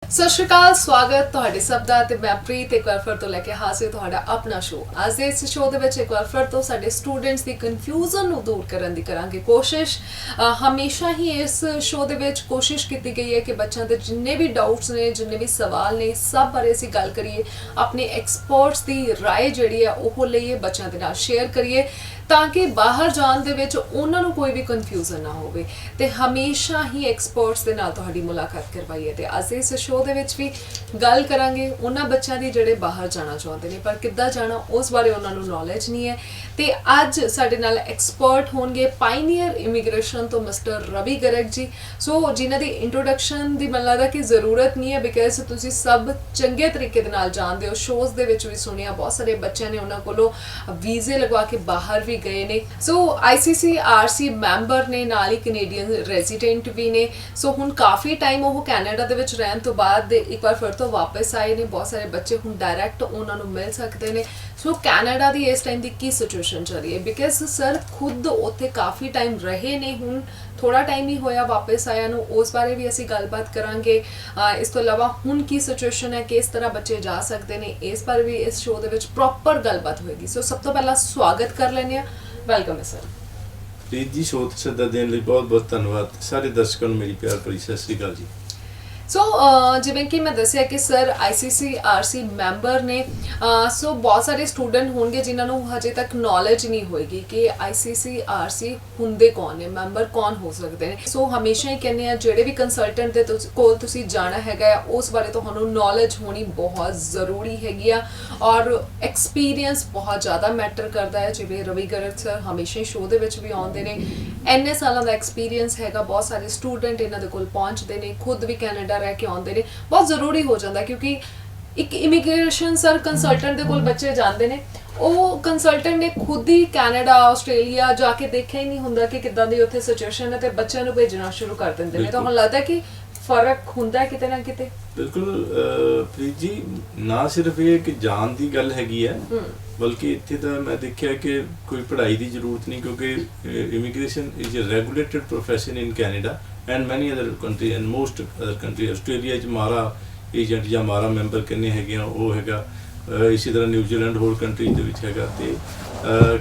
ਸਤਿ ਸ਼੍ਰੀ ਅਕਾਲ, ਸਵਾਗਤ ਤੁਹਾਡੇ ਸਭ ਦਾ ਤੇ ਮੈਂ ਪ੍ਰੀਤ ਇੱਕ ਵਾਰ ਫਿਰ ਤੋਂ ਲੈ ਕੇ ਹਾਜ਼ਰ ਤੁਹਾਡਾ ਆਪਣਾ ਸ਼ੋਅ। ਅੱਜ ਦੇ ਇਸ ਸ਼ੋਅ ਦੇ ਵਿੱਚ ਇੱਕ ਵਾਰ ਫਿਰ ਤੋਂ ਸਾਡੇ ਸਟੂਡੈਂਟਸ ਦੀ ਕਨਫਿਊਜ਼ਨ ਨੂੰ ਦੂਰ ਕਰਨ ਦੀ ਕਰਾਂਗੇ ਕੋਸ਼ਿਸ਼। ਹਮੇਸ਼ਾ ਹੀ ਇਸ ਸ਼ੋਅ ਦੇ ਵਿੱਚ ਕੋਸ਼ਿਸ਼ ਕੀਤੀ ਗਈ ਹੈ ਕਿ ਬੱਚਿਆਂ ਦੇ ਜਿੰਨੇ ਵੀ ਡਾਊਟਸ ਨੇ, ਜਿੰਨੇ ਵੀ ਸਵਾਲ ਨੇ, ਸਭ ਬਾਰੇ ਅਸੀਂ ਗੱਲ ਕਰੀਏ, ਆਪਣੇ ਐਕਸਪਰਟਸ ਦੀ ਰਾਏ ਜਿਹੜੀ ਹੈ ਉਹ ਲਈਏ, ਬੱਚਿਆਂ ਦੇ ਨਾਲ ਸ਼ੇਅਰ ਕਰੀਏ ਤਾਂ ਕਿ ਬਾਹਰ ਜਾਣ ਦੇ ਵਿੱਚ ਉਹਨਾਂ ਨੂੰ ਕੋਈ ਵੀ ਕਨਫਿਊਜ਼ਨ ਨਾ ਹੋਵੇ ਤੇ ਹਮੇਸ਼ਾ ਹੀ ਐਕਸਪਰਟਸ ਦੇ ਨਾਲ ਤੁਹਾਡੀ ਮੁਲਾਕਾਤ ਕਰਵਾਈਏ। ਤੇ ਅੱਜ ਇਸ ਸ਼ੋਅ ਦੇ ਵਿੱਚ ਵੀ ਗੱਲ ਕਰਾਂਗੇ ਉਹਨਾਂ ਬੱਚਿਆਂ ਦੀ ਜਿਹੜੇ ਬਾਹਰ ਜਾਣਾ ਚਾਹੁੰਦੇ ਨੇ ਪਰ ਕਿੱਦਾਂ ਜਾਣਾ ਉਸ ਬਾਰੇ ਉਹਨਾਂ ਨੂੰ ਨੌਲੇਜ ਨਹੀਂ ਹੈ। ਤੇ ਅੱਜ ਸਾਡੇ ਨਾਲ ਐਕਸਪਰਟ ਹੋਣਗੇ ਪਾਇਨੀਅਰ ਇਮੀਗ੍ਰੇਸ਼ਨ ਤੋਂ ਮਿਸਟਰ ਰਵੀ ਗਰਗ ਜੀ। ਸੋ ਜਿਨ੍ਹਾਂ ਦੀ ਇੰਟਰੋਡਕਸ਼ਨ ਦੀ ਮੈਨੂੰ ਲੱਗਦਾ ਕਿ ਜ਼ਰੂਰਤ ਨਹੀਂ ਹੈ ਬਿਕਾਜ਼ ਤੁਸੀਂ ਸਭ ਚੰਗੇ ਤਰੀਕੇ ਦੇ ਨਾਲ ਜਾਣਦੇ ਹੋ। ਸ਼ੋਅਜ਼ ਦੇ ਵਿੱਚ ਵੀ ਸੁਣਿਆ ਬਹੁਤ ਸਾਰੇ ਬੱਚਿਆਂ ਨੇ ਉਹਨਾਂ ਕੋਲੋਂ ਵੀਜ਼ੇ ਲਗਵਾ ਕੇ ਬਾਹਰ ਵੀ ਗਏ ਨੇ। ਸੋ ICCRC ਮੈਂਬਰ ਨੇ, ਨਾਲ ਹੀ ਕੈਨੇਡੀਅਨ ਰੈਜ਼ੀਡੈਂਟ ਵੀ ਨੇ। ਸੋ ਹੁਣ ਕਾਫੀ ਟਾਈਮ ਉਹ ਕੈਨੇਡਾ ਦੇ ਵਿੱਚ ਰਹਿਣ ਤੋਂ ਬਾਅਦ ਇੱਕ ਵਾਰ ਫਿਰ ਤੋਂ ਵਾਪਸ ਆਏ ਨੇ। ਬਹੁਤ ਸਾਰੇ ਬੱਚੇ ਹੁਣ ਡਾਇਰੈਕਟ ਉਹਨਾਂ ਨੂੰ ਮਿਲ ਸਕਦੇ ਨੇ। ਸੋ ਕੈਨੇਡਾ ਦੀ ਇਸ ਟਾਈਮ ਦੀ ਕੀ ਸਿਚੁਏਸ਼ਨ ਚੱਲ ਰਹੀ ਹੈ ਬਿਕਾਜ਼ ਸਰ ਖੁਦ ਉੱਥੇ ਕਾਫੀ ਟਾਈਮ ਰਹੇ ਨੇ, ਹੁਣ ਥੋੜਾ ਟਾਈਮ ਹੀ ਹੋਇਆ ਵਾਪਸ ਆਇਆ ਨੂੰ, ਉਸ ਬਾਰੇ ਵੀ ਅਸੀਂ ਗੱਲਬਾਤ ਕਰਾਂਗੇ। ਇਸ ਤੋਂ ਇਲਾਵਾ ਹੁਣ ਕੀ ਸਿਚੁਏਸ਼ਨ ਹੈ, ਕਿਸ ਤਰ੍ਹਾਂ ਬੱਚੇ ਜਾ ਸਕਦੇ ਨੇ, ਇਸ ਬਾਰੇ ਵੀ ਇਸ ਸ਼ੋਅ ਦੇ ਵਿੱਚ ਪ੍ਰੋਪਰ ਗੱਲਬਾਤ ਹੋਏਗੀ। ਸੋ ਸਭ ਤੋਂ ਪਹਿਲਾਂ ਸਵਾਗਤ ਕਰ ਲੈਂਦੇ ਹਾਂ। ਵੈਲਕਮ ਹੈ ਸਰ। ਪ੍ਰੀਤ ਜੀ, ਸ਼ੋਅ ਸੱਦਾ ਦੇਣ ਲਈ ਬਹੁਤ ਬਹੁਤ ਧੰਨਵਾਦ। ਸਾਰੇ ਦਰਸ਼ਕਾਂ ਨੂੰ ਮੇਰੀ ਪਿਆਰ ਭਰੀ ਸਤਿ ਸ੍ਰੀ ਅਕਾਲ ਜੀ। ਸੋ ਜਿਵੇਂ ਕਿ ਮੈਂ ਦੱਸਿਆ ਕਿ ਸਰ ICCRC ਮੈਂਬਰ ਨੇ। ਸੋ ਬਹੁਤ ਸਾਰੇ ਸਟੂਡੈਂਟ ਹੋਣਗੇ ਜਿਨ੍ਹਾਂ ਨੂੰ ਹਜੇ ਤੱਕ ਨੌਲੇਜ ਨਹੀਂ ਹੋਏਗੀ ਕਿ ICCRC ਹੁੰਦੇ ਕੌਣ ਨੇ, ਮੈਂਬਰ ਕੌਣ ਹੋ ਸਕਦੇ ਨੇ। ਸੋ ਹਮੇਸ਼ਾ ਹੀ ਕਹਿੰਦੇ ਆ ਜਿਹੜੇ ਵੀ ਕੰਸਲਟੈਂਟ ਦੇ ਕੋਲ ਤੁਸੀਂ ਜਾਣਾ ਹੈਗਾ ਉਸ ਬਾਰੇ ਤੁਹਾਨੂੰ ਨੌਲੇਜ ਹੋਣੀ ਬਹੁਤ ਜ਼ਰੂਰੀ ਹੈਗੀ ਆ ਔਰ ਐਕਸਪੀਰੀਅੰਸ ਬਹੁਤ ਜ਼ਿਆਦਾ ਮੈਟਰ ਕਰਦਾ ਹੈ। ਜਿਵੇਂ ਰਵੀ ਗਰਗ ਸਰ ਹਮੇਸ਼ਾ ਹੀ ਸ਼ੋਅ ਦੇ ਵਿੱਚ ਵੀ ਆਉਂਦੇ ਨੇ, ਇੰਨੇ ਸਾਲਾਂ ਦਾ ਐਕਸਪੀਰੀਅੰਸ ਹੈਗਾ। ਬਹੁਤ ਸਾਰੇ ਸਟੂਡੈਂਟ ਇਹਨਾਂ ਦੇ ਕੋਲ ਪਹੁੰਚਦੇ ਨੇ, ਖੁਦ ਵੀ ਕੈਨੇਡਾ ਰਹਿ ਕੇ ਆਉਂਦੇ ਨੇ। ਬਹੁਤ ਜ਼ਰੂਰੀ ਹੋ ਜਾਂਦਾ ਕਿਉਂਕਿ ਇੱਕ ਇਮੀਗ੍ਰੇਸ਼ਨ ਸਰ ਕੰਸਲਟੈਂਟ ਦੇ ਕੋਲ ਬੱਚੇ ਜਾਂਦੇ ਨੇ, ਉਹ ਕੰਸਲਟੈਂਟ ਨੇ ਖੁਦ ਹੀ ਕੈਨੇਡਾ ਆਸਟ੍ਰੇਲੀਆ ਜਾ ਕੇ ਦੇਖਿਆ ਹੀ ਨਹੀਂ ਹੁੰਦਾ ਕਿ ਕਿੱਦਾਂ ਦੀ ਉੱਥੇ ਸਿਚੁਏਸ਼ਨ ਹੈ ਤੇ ਬੱਚਿਆਂ ਨੂੰ ਭੇਜਣਾ ਸ਼ੁਰੂ ਕਰ ਦਿੰਦੇ ਨੇ। ਤੁਹਾਨੂੰ ਲੱਗਦਾ ਕਿ ਫਰਕ ਹੁੰਦਾ ਕਿਤੇ ਨਾ ਕਿਤੇ? ਬਿਲਕੁਲ ਪ੍ਰੀਤ ਜੀ, ਨਾ ਸਿਰਫ ਇਹ ਕਿ ਜਾਣ ਦੀ ਗੱਲ ਹੈਗੀ ਹੈ ਬਲਕਿ ਇੱਥੇ ਤਾਂ ਮੈਂ ਦੇਖਿਆ ਕਿ ਕੋਈ ਪੜ੍ਹਾਈ ਦੀ ਜ਼ਰੂਰਤ ਨਹੀਂ ਕਿਉਂਕਿ immigration is a regulated profession in Canada and many other country and most other country. Australia 'ਚ ਮਾਰਾ ਏਜੰਟ ਜਾਂ ਮਾਰਾ ਮੈਂਬਰ ਕਿੰਨੇ ਹੈਗੇ ਆ ਉਹ ਹੈਗਾ, ਇਸੇ ਤਰ੍ਹਾਂ ਨਿਊਜ਼ੀਲੈਂਡ ਹੋਰ ਕੰਟਰੀ ਦੇ ਵਿੱਚ ਹੈਗਾ। ਤੇ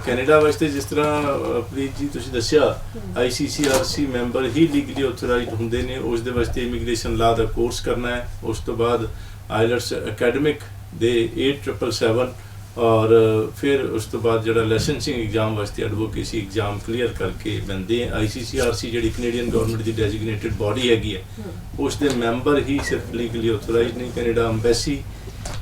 ਕੈਨੇਡਾ ਵਾਸਤੇ ਜਿਸ ਤਰ੍ਹਾਂ ਪ੍ਰੀਤ ਜੀ ਤੁਸੀਂ ਦੱਸਿਆ ICCRC ਮੈਂਬਰ ਹੀ ਲੀਗਲੀ ਆਥੋਰਾਈਜ਼ਡ ਹੁੰਦੇ ਨੇ। ਉਸ ਦੇ ਵਾਸਤੇ ਇਮੀਗ੍ਰੇਸ਼ਨ ਲਾਅ ਦਾ ਕੋਰਸ ਕਰਨਾ ਹੈ, ਉਸ ਤੋਂ ਬਾਅਦ ਆਈਲੈਟਸ ਅਕੈਡਮਿਕ ਦੇ 8777 ਔਰ ਫਿਰ ਉਸ ਤੋਂ ਬਾਅਦ ਜਿਹੜਾ ਲਾਇਸੈਂਸਿੰਗ ਐਗਜ਼ਾਮ ਵਾਸਤੇ ਐਡਵੋਕੇਸੀ ਐਗਜ਼ਾਮ ਕਲੀਅਰ ਕਰਕੇ ਬੰਦੇ ICCRC ਜਿਹੜੀ ਕੈਨੇਡੀਅਨ ਗਵਰਨਮੈਂਟ ਦੀ ਡੈਜ਼ਿਗਨੇਟਿਡ ਬਾਡੀ ਹੈਗੀ ਹੈ ਉਸ ਦੇ ਮੈਂਬਰ ਹੀ ਸਿਰਫ ਲੀਗਲੀ ਆਥੋਰਾਈਜ਼ਡ ਨੇ। ਕੈਨੇਡਾ ਅੰਬੈਸੀ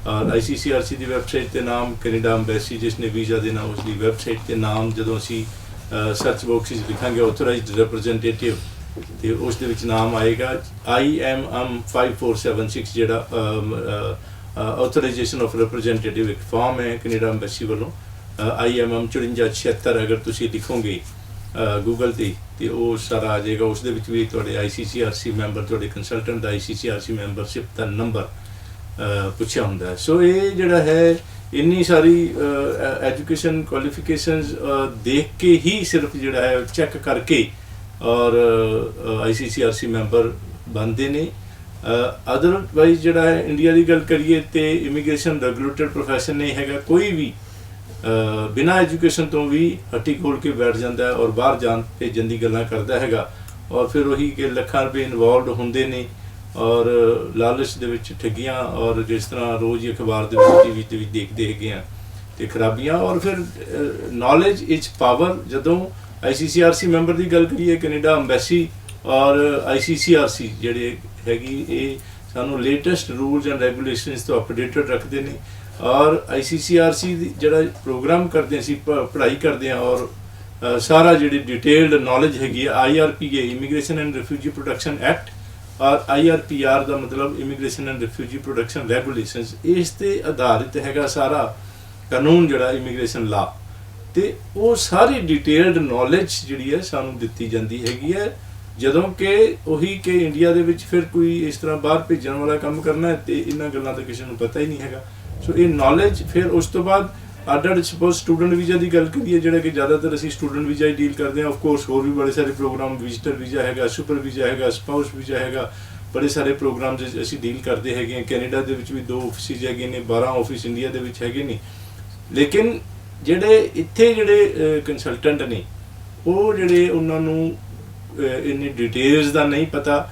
ਔਰ ICCRC ਦੀ ਵੈਬਸਾਈਟ ਤੇ ਨਾਮ, ਕੈਨੇਡਾ ਅੰਬੈਸੀ ਜਿਸਨੇ ਵੀਜ਼ਾ ਦੇਣਾ ਉਸ ਦੀ ਵੈਬਸਾਈਟ ਤੇ ਨਾਮ ਜਦੋਂ ਅਸੀਂ ਸਰਚ ਬਾਕਸ ਵਿੱਚ ਲਿਖਾਂਗੇ ਆਥੋਰਾਈਜ਼ਡ ਰਿਪਰੈਜ਼ੈਂਟੇਟਿਵ ਤੇ ਉਸ ਦੇ ਵਿੱਚ ਨਾਮ ਆਏਗਾ IMM 5476 ਜਿਹੜਾ ਆਥੋਰਾਈਜੇਸ਼ਨ ਆਫ ਰਿਪਰੈਜ਼ੈਂਟੇਟਿਵ ਇੱਕ ਫਾਰਮ ਹੈ ਕੈਨੇਡਾ ਅੰਬੈਸੀ ਵੱਲੋਂ। IMM 5476 ਅਗਰ ਤੁਸੀਂ ਲਿਖੋਗੇ ਗੂਗਲ ਤੇ ਉਹ ਸਾਰਾ ਆ ਜਾਏਗਾ। ਉਸ ਦੇ ਵਿੱਚ ਵੀ ਤੁਹਾਡੇ ICCRC ਮੈਂਬਰ, ਤੁਹਾਡੇ ਕੰਸਲਟੈਂਟ ਦਾ ICCRC ਮੈਂਬਰਸ਼ਿਪ ਦਾ ਨੰਬਰ ਪੁੱਛਿਆ ਹੁੰਦਾ ਹੈ। ਸੋ ਇਹ ਜਿਹੜਾ ਹੈ ਇੰਨੀ ਸਾਰੀ ਐਜੂਕੇਸ਼ਨ ਕੁਆਲੀਫਿਕੇਸ਼ਨਸ ਦੇਖ ਕੇ ਹੀ ਸਿਰਫ ਜਿਹੜਾ ਹੈ ਚੈੱਕ ਕਰਕੇ ਔਰ ICCRC ਮੈਂਬਰ ਬਣਦੇ ਨੇ। ਅਦਰਵਾਈਜ਼ ਜਿਹੜਾ ਹੈ ਇੰਡੀਆ ਦੀ ਗੱਲ ਕਰੀਏ ਤੇ ਇਮੀਗ੍ਰੇਸ਼ਨ ਰੈਗੂਲੇਟਡ ਪ੍ਰੋਫੈਸ਼ਨ ਨਹੀਂ ਹੈਗਾ। ਕੋਈ ਵੀ ਬਿਨਾਂ ਐਜੂਕੇਸ਼ਨ ਤੋਂ ਵੀ ਹੱਟੀ ਖੋਲ ਕੇ ਬੈਠ ਜਾਂਦਾ ਹੈ ਔਰ ਬਾਹਰ ਜਾਣ ਭੇਜਣ ਦੀ ਗੱਲਾਂ ਕਰਦਾ ਹੈਗਾ ਔਰ ਫਿਰ ਉਹੀ ਕਿ ਲੱਖਾਂ ਰੁਪਏ ਇਨਵੋਲਵਡ ਹੁੰਦੇ ਨੇ ਔਰ ਲਾਲਚ ਦੇ ਵਿੱਚ ਠੱਗੀਆਂ ਔਰ ਜਿਸ ਤਰ੍ਹਾਂ ਰੋਜ਼ ਹੀ ਅਖਬਾਰ ਦੇ ਵਿੱਚ TV ਤੇ ਵੀ ਦੇਖਦੇ ਹੈਗੇ ਆ ਤੇ ਖਰਾਬੀਆਂ। ਔਰ ਫਿਰ ਨੌਲੇਜ ਇਜ਼ ਪਾਵਰ। ਜਦੋਂ ICCRC ਮੈਂਬਰ ਦੀ ਗੱਲ ਕਰੀਏ, ਕੈਨੇਡਾ ਅੰਬੈਸੀ ਔਰ ICCRC ਜਿਹੜੇ ਹੈਗੀ ਇਹ ਸਾਨੂੰ ਲੇਟੈਸਟ ਰੂਲਸ ਐਂਡ ਰੈਗੂਲੇਸ਼ਨਸ ਤੋਂ ਅਪਡੇਟਡ ਰੱਖਦੇ ਨੇ ਔਰ ICCRC ਜਿਹੜਾ ਪ੍ਰੋਗਰਾਮ ਕਰਦੇ ਅਸੀਂ ਪੜ੍ਹਾਈ ਕਰਦੇ ਹਾਂ ਔਰ ਸਾਰਾ ਜਿਹੜੀ ਡਿਟੇਲਡ ਨੌਲੇਜ ਹੈਗੀ ਹੈ IRPA immigration and refugee protection act ਔਰ IRPR ਦਾ ਮਤਲਬ immigration and refugee protection regulations, ਇਸ ਤੇ ਆਧਾਰਿਤ ਹੈਗਾ ਸਾਰਾ ਕਾਨੂੰਨ ਜਿਹੜਾ ਇਮੀਗ੍ਰੇਸ਼ਨ ਲਾ। ਤੇ ਉਹ ਸਾਰੀ ਡਿਟੇਲਡ ਨੌਲੇਜ ਜਿਹੜੀ ਹੈ ਸਾਨੂੰ ਦਿੱਤੀ ਜਾਂਦੀ ਹੈਗੀ ਹੈ ਜਦੋਂ ਕਿ ਉਹੀ ਕਿ ਇੰਡੀਆ ਦੇ ਵਿੱਚ ਫਿਰ ਕੋਈ ਇਸ ਤਰ੍ਹਾਂ ਬਾਹਰ ਭੇਜਣ ਵਾਲਾ ਕੰਮ ਕਰਨਾ ਹੈ ਤੇ ਇਹਨਾਂ ਗੱਲਾਂ ਦਾ ਕਿਸੇ ਨੂੰ ਪਤਾ ਹੀ ਨਹੀਂ ਹੈਗਾ। ਸੋ ਇਹ ਨੌਲੇਜ ਫਿਰ ਉਸ ਤੋਂ ਬਾਅਦ ਅੱਡ ਸਪੋਜ਼ ਸਟੂਡੈਂਟ ਵੀਜ਼ਾ ਦੀ ਗੱਲ ਕਰੀਏ ਜਿਹੜਾ ਕਿ ਜ਼ਿਆਦਾਤਰ ਅਸੀਂ ਸਟੂਡੈਂਟ ਵੀਜ਼ਾ ਹੀ ਡੀਲ ਕਰਦੇ ਹਾਂ। ਆਫ ਕੋਰਸ ਹੋਰ ਵੀ ਬੜੇ ਸਾਰੇ ਪ੍ਰੋਗਰਾਮ, ਵਿਜ਼ਿਟਰ ਵੀਜ਼ਾ ਹੈਗਾ, ਸੁਪਰ ਵੀਜ਼ਾ ਹੈਗਾ, ਸਪਾਊਸ ਵੀਜ਼ਾ ਹੈਗਾ, ਬੜੇ ਸਾਰੇ ਪ੍ਰੋਗਰਾਮਸ ਅਸੀਂ ਡੀਲ ਕਰਦੇ ਹੈਗੇ ਹਾਂ। ਕੈਨੇਡਾ ਦੇ ਵਿੱਚ ਵੀ 2 ਆਫਿਸਿਸ ਹੈਗੇ ਨੇ, 12 ਆਫਿਸ ਇੰਡੀਆ ਦੇ ਵਿੱਚ ਹੈਗੇ ਨੇ। ਲੇਕਿਨ ਜਿਹੜੇ ਇੱਥੇ ਜਿਹੜੇ ਕੰਸਲਟੈਂਟ ਨੇ ਉਹ ਜਿਹੜੇ ਉਹਨਾਂ ਨੂੰ ਇੰਨੀ ਡਿਟੇਲਸ ਦਾ ਨਹੀਂ ਪਤਾ।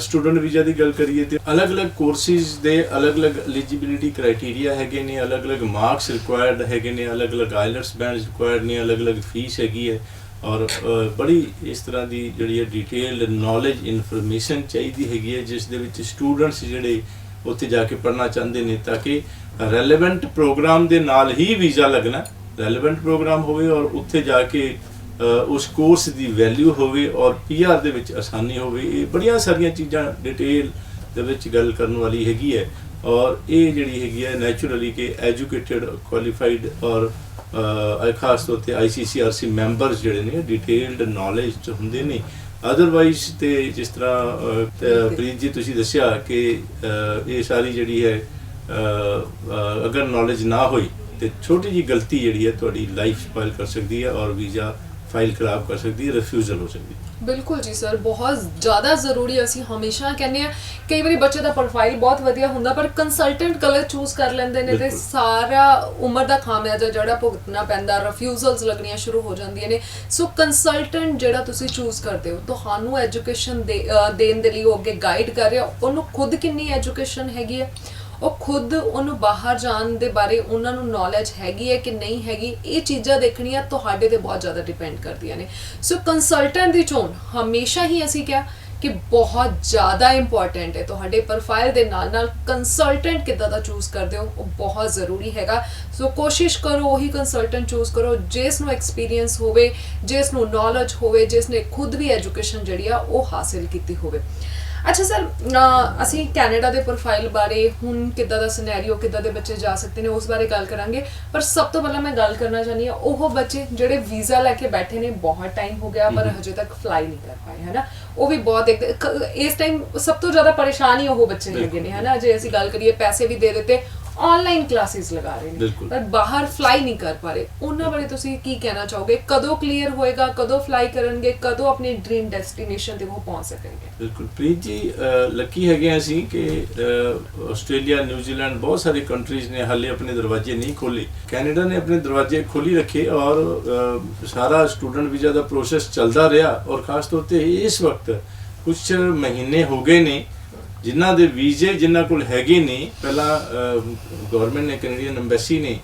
ਸਟੂਡੈਂਟ ਵੀਜ਼ਾ ਦੀ ਗੱਲ ਕਰੀਏ ਤੇ ਅਲੱਗ-ਅਲੱਗ ਕੋਰਸਿਸ ਦੇ ਅਲੱਗ-ਅਲੱਗ ਐਲੀਜੀਬਿਲਿਟੀ ਕ੍ਰਾਈਟੇਰੀਆ ਹੈਗੇ ਨੇ, ਅਲੱਗ-ਅਲੱਗ ਮਾਰਕਸ ਰਿਕੁਆਇਰਡ ਹੈਗੇ ਨੇ, ਅਲੱਗ-ਅਲੱਗ ਆਈਲੈਟਸ ਬੈਂਡਸ ਰਿਕੁਆਇਰਡ ਨੇ, ਅਲੱਗ-ਅਲੱਗ ਫੀਸ ਹੈਗੀ ਹੈ। ਔਰ ਬੜੀ ਇਸ ਤਰ੍ਹਾਂ ਦੀ ਜਿਹੜੀ ਹੈ ਡਿਟੇਲਡ ਨੌਲੇਜ ਇਨਫੋਰਮੇਸ਼ਨ ਚਾਹੀਦੀ ਹੈਗੀ ਹੈ, ਜਿਸ ਦੇ ਵਿੱਚ ਸਟੂਡੈਂਟਸ ਜਿਹੜੇ ਉੱਥੇ ਜਾ ਕੇ ਪੜ੍ਹਨਾ ਚਾਹੁੰਦੇ ਨੇ ਤਾਂ ਕਿ ਰੈਲੇਵੈਂਟ ਪ੍ਰੋਗਰਾਮ ਦੇ ਨਾਲ ਹੀ ਵੀਜ਼ਾ ਲੱਗਣਾ, ਰੈਲੇਵੈਂਟ ਪ੍ਰੋਗਰਾਮ ਹੋਵੇ ਔਰ ਉੱਥੇ ਜਾ ਕੇ ਉਸ ਕੋਰਸ ਦੀ ਵੈਲਿਊ ਹੋਵੇ ਔਰ PR ਦੇ ਵਿੱਚ ਆਸਾਨੀ ਹੋਵੇ। ਇਹ ਬੜੀਆਂ ਸਾਰੀਆਂ ਚੀਜ਼ਾਂ ਡਿਟੇਲ ਦੇ ਵਿੱਚ ਗੱਲ ਕਰਨ ਵਾਲੀ ਹੈਗੀ ਹੈ। ਔਰ ਇਹ ਜਿਹੜੀ ਹੈਗੀ ਹੈ ਨੈਚੁਰਲੀ ਕਿ ਐਜੂਕੇਟਡ ਕੁਆਲੀਫਾਈਡ ਔਰ ਖਾਸ ਤੌਰ 'ਤੇ ICCRC ਮੈਂਬਰਸ ਜਿਹੜੇ ਨੇ ਡਿਟੇਲਡ ਨੌਲੇਜ 'ਚ ਹੁੰਦੇ ਨੇ। ਅਦਰਵਾਈਜ਼ ਤੇ ਜਿਸ ਤਰ੍ਹਾਂ ਪ੍ਰੀਤ ਜੀ ਤੁਸੀਂ ਦੱਸਿਆ ਕਿ ਇਹ ਸਾਰੀ ਜਿਹੜੀ ਹੈ ਅਗਰ ਨੌਲੇਜ ਨਾ ਹੋਈ ਤੇ ਛੋਟੀ ਜੀ ਗਲਤੀ ਜਿਹੜੀ ਹੈ ਤੁਹਾਡੀ ਲਾਈਫ ਸਪਾਇਲ ਕਰ ਸਕਦੀ ਹੈ ਔਰ ਵੀਜ਼ਾ ਫਾਈਲ ਖਰਾਬ ਕਰ ਸਕਦੀ ਹੈ, ਰਿਫਿਊਜ਼ਲ ਹੋ ਸਕਦੀ ਹੈ। ਬਿਲਕੁਲ ਜੀ ਸਰ, ਬਹੁਤ ਜ਼ਿਆਦਾ ਜ਼ਰੂਰੀ। ਅਸੀਂ ਹਮੇਸ਼ਾ ਕਹਿੰਦੇ ਆ ਕਈ ਵਾਰੀ ਬੱਚੇ ਦਾ ਪ੍ਰੋਫਾਈਲ ਬਹੁਤ ਵਧੀਆ ਹੁੰਦਾ ਪਰ ਕੰਸਲਟੈਂਟ ਗਲਤ ਚੂਜ਼ ਕਰ ਲੈਂਦੇ ਨੇ ਤੇ ਸਾਰਾ ਉਮਰ ਦਾ ਖਾਮਿਆਜ਼ਾ ਜਿਹੜਾ ਭੁਗਤਣਾ ਪੈਂਦਾ, ਰਿਫਿਊਜ਼ਲਸ ਲੱਗਣੀਆਂ ਸ਼ੁਰੂ ਹੋ ਜਾਂਦੀਆਂ ਨੇ। ਸੋ ਕੰਸਲਟੈਂਟ ਜਿਹੜਾ ਤੁਸੀਂ ਚੂਜ਼ ਕਰਦੇ ਹੋ ਤੁਹਾਨੂੰ ਐਜੂਕੇਸ਼ਨ ਦੇਣ ਦੇ ਲਈ ਉਹ ਅੱਗੇ ਗਾਈਡ ਕਰ ਰਿਹਾ, ਉਹਨੂੰ ਖੁਦ ਕਿੰਨੀ ਐਜੂਕੇਸ਼ਨ ਹੈਗੀ ਹੈ, ਉਹ ਖੁਦ ਉਹਨੂੰ ਬਾਹਰ ਜਾਣ ਦੇ ਬਾਰੇ ਉਹਨਾਂ ਨੂੰ ਨੌਲੇਜ ਹੈਗੀ ਹੈ ਕਿ ਨਹੀਂ ਹੈਗੀ, ਇਹ ਚੀਜ਼ਾਂ ਦੇਖਣੀਆਂ ਤੁਹਾਡੇ ਤੇ ਬਹੁਤ ਜ਼ਿਆਦਾ ਡਿਪੈਂਡ ਕਰਦੀਆਂ ਨੇ। ਸੋ ਕੰਸਲਟੈਂਟ ਦੀ ਚੋਣ ਹਮੇਸ਼ਾ ਹੀ ਅਸੀਂ ਕਿਹਾ ਕਿ ਬਹੁਤ ਜ਼ਿਆਦਾ ਇੰਪੋਰਟੈਂਟ ਹੈ। ਤੁਹਾਡੇ ਪ੍ਰੋਫਾਈਲ ਦੇ ਨਾਲ ਨਾਲ ਕੰਸਲਟੈਂਟ ਕਿੱਦਾਂ ਦਾ ਚੂਜ਼ ਕਰਦੇ ਹੋ ਉਹ ਬਹੁਤ ਜ਼ਰੂਰੀ ਹੈਗਾ। ਸੋ ਕੋਸ਼ਿਸ਼ ਕਰੋ ਉਹੀ ਕੰਸਲਟੈਂਟ ਚੂਜ਼ ਕਰੋ ਜਿਸ ਨੂੰ ਐਕਸਪੀਰੀਅੰਸ ਹੋਵੇ, ਜਿਸ ਨੂੰ ਨੌਲੇਜ ਹੋਵੇ, ਜਿਸ ਨੇ ਖੁਦ ਵੀ ਐਜੂਕੇਸ਼ਨ ਜਿਹੜੀ ਆ ਉਹ ਹਾਸਿਲ ਕੀਤੀ ਹੋਵੇ। ਅੱਛਾ ਸਰ, ਅਸੀਂ ਕੈਨੇਡਾ ਦੇ ਪ੍ਰੋਫਾਈਲ ਬਾਰੇ ਹੁਣ ਕਿੱਦਾਂ ਦਾ ਸਿਨੈਰੀਓ, ਕਿੱਦਾਂ ਦੇ ਬੱਚੇ ਜਾ ਸਕਦੇ ਨੇ ਉਸ ਬਾਰੇ ਗੱਲ ਕਰਾਂਗੇ। ਪਰ ਸਭ ਤੋਂ ਪਹਿਲਾਂ ਮੈਂ ਗੱਲ ਕਰਨਾ ਚਾਹੁੰਦੀ ਹਾਂ ਉਹ ਬੱਚੇ ਜਿਹੜੇ ਵੀਜ਼ਾ ਲੈ ਕੇ ਬੈਠੇ ਨੇ, ਬਹੁਤ ਟਾਈਮ ਹੋ ਗਿਆ ਪਰ ਹਜੇ ਤੱਕ ਫਲਾਈ ਨਹੀਂ ਕਰ ਪਾਏ, ਹੈ ਨਾ। ਉਹ ਵੀ ਬਹੁਤ ਇਸ ਟਾਈਮ ਸਭ ਤੋਂ ਜ਼ਿਆਦਾ ਪਰੇਸ਼ਾਨ ਹੀ ਉਹ ਬੱਚੇ ਹੈਗੇ ਨੇ, ਹੈ ਨਾ। ਜੇ ਅਸੀਂ ਗੱਲ ਕਰੀਏ ਪੈਸੇ ਵੀ ਦੇ ਦਿੱਤੇ, ਆਨਲਾਈਨ ਕਲਾਸਿਸ ਲਗਾ ਰਹੇ ਨੇ ਪਰ ਬਾਹਰ ਫਲਾਈ ਨਹੀਂ ਕਰ ਪਾ ਰਹੇ, ਉਹਨਾਂ ਬਾਰੇ ਤੁਸੀਂ ਕੀ ਕਹਿਣਾ ਚਾਹੋਗੇ? ਕਦੋਂ ਕਲੀਅਰ ਹੋਏਗਾ, ਕਦੋਂ ਫਲਾਈ ਕਰਨਗੇ, ਕਦੋਂ ਆਪਣੀ ਡ੍ਰੀਮ ਡੈਸਟੀਨੇਸ਼ਨ ਤੇ ਉਹ ਪਹੁੰਚ ਸਕਣਗੇ? ਬਿਲਕੁਲ ਪ੍ਰੀਤ ਜੀ, ਲੱਕੀ ਹੈਗੇ ਅਸੀਂ ਕਿ ਆਸਟ੍ਰੇਲੀਆ, ਨਿਊਜ਼ੀਲੈਂਡ, ਬਹੁਤ ਸਾਰੀ ਕੰਟਰੀਜ਼ ਨੇ ਹਾਲੇ ਆਪਣੇ ਦਰਵਾਜ਼ੇ ਨਹੀਂ ਖੋਲੇ। ਕੈਨੇਡਾ ਨੇ ਆਪਣੇ ਦਰਵਾਜ਼ੇ ਖੋਲੀ ਰੱਖੇ ਔਰ ਸਾਰਾ ਸਟੂਡੈਂਟ ਵੀਜ਼ਾ ਦਾ ਪ੍ਰੋਸੈਸ ਚੱਲਦਾ ਰਿਹਾ। ਔਰ ਖਾਸ ਤੌਰ ਤੇ ਇਸ ਵਕਤ ਕੁਝ ਮਹੀਨੇ ਹੋ ਗਏ ਨੇ ਜਿਨ੍ਹਾਂ ਦੇ ਵੀਜ਼ੇ ਜਿਨ੍ਹਾਂ ਕੋਲ ਹੈਗੇ ਨੇ, ਪਹਿਲਾਂ ਗਵਰਨਮੈਂਟ ਨੇ, ਕੈਨੇਡੀਅਨ ਐਮਬੈਸੀ ਨੇ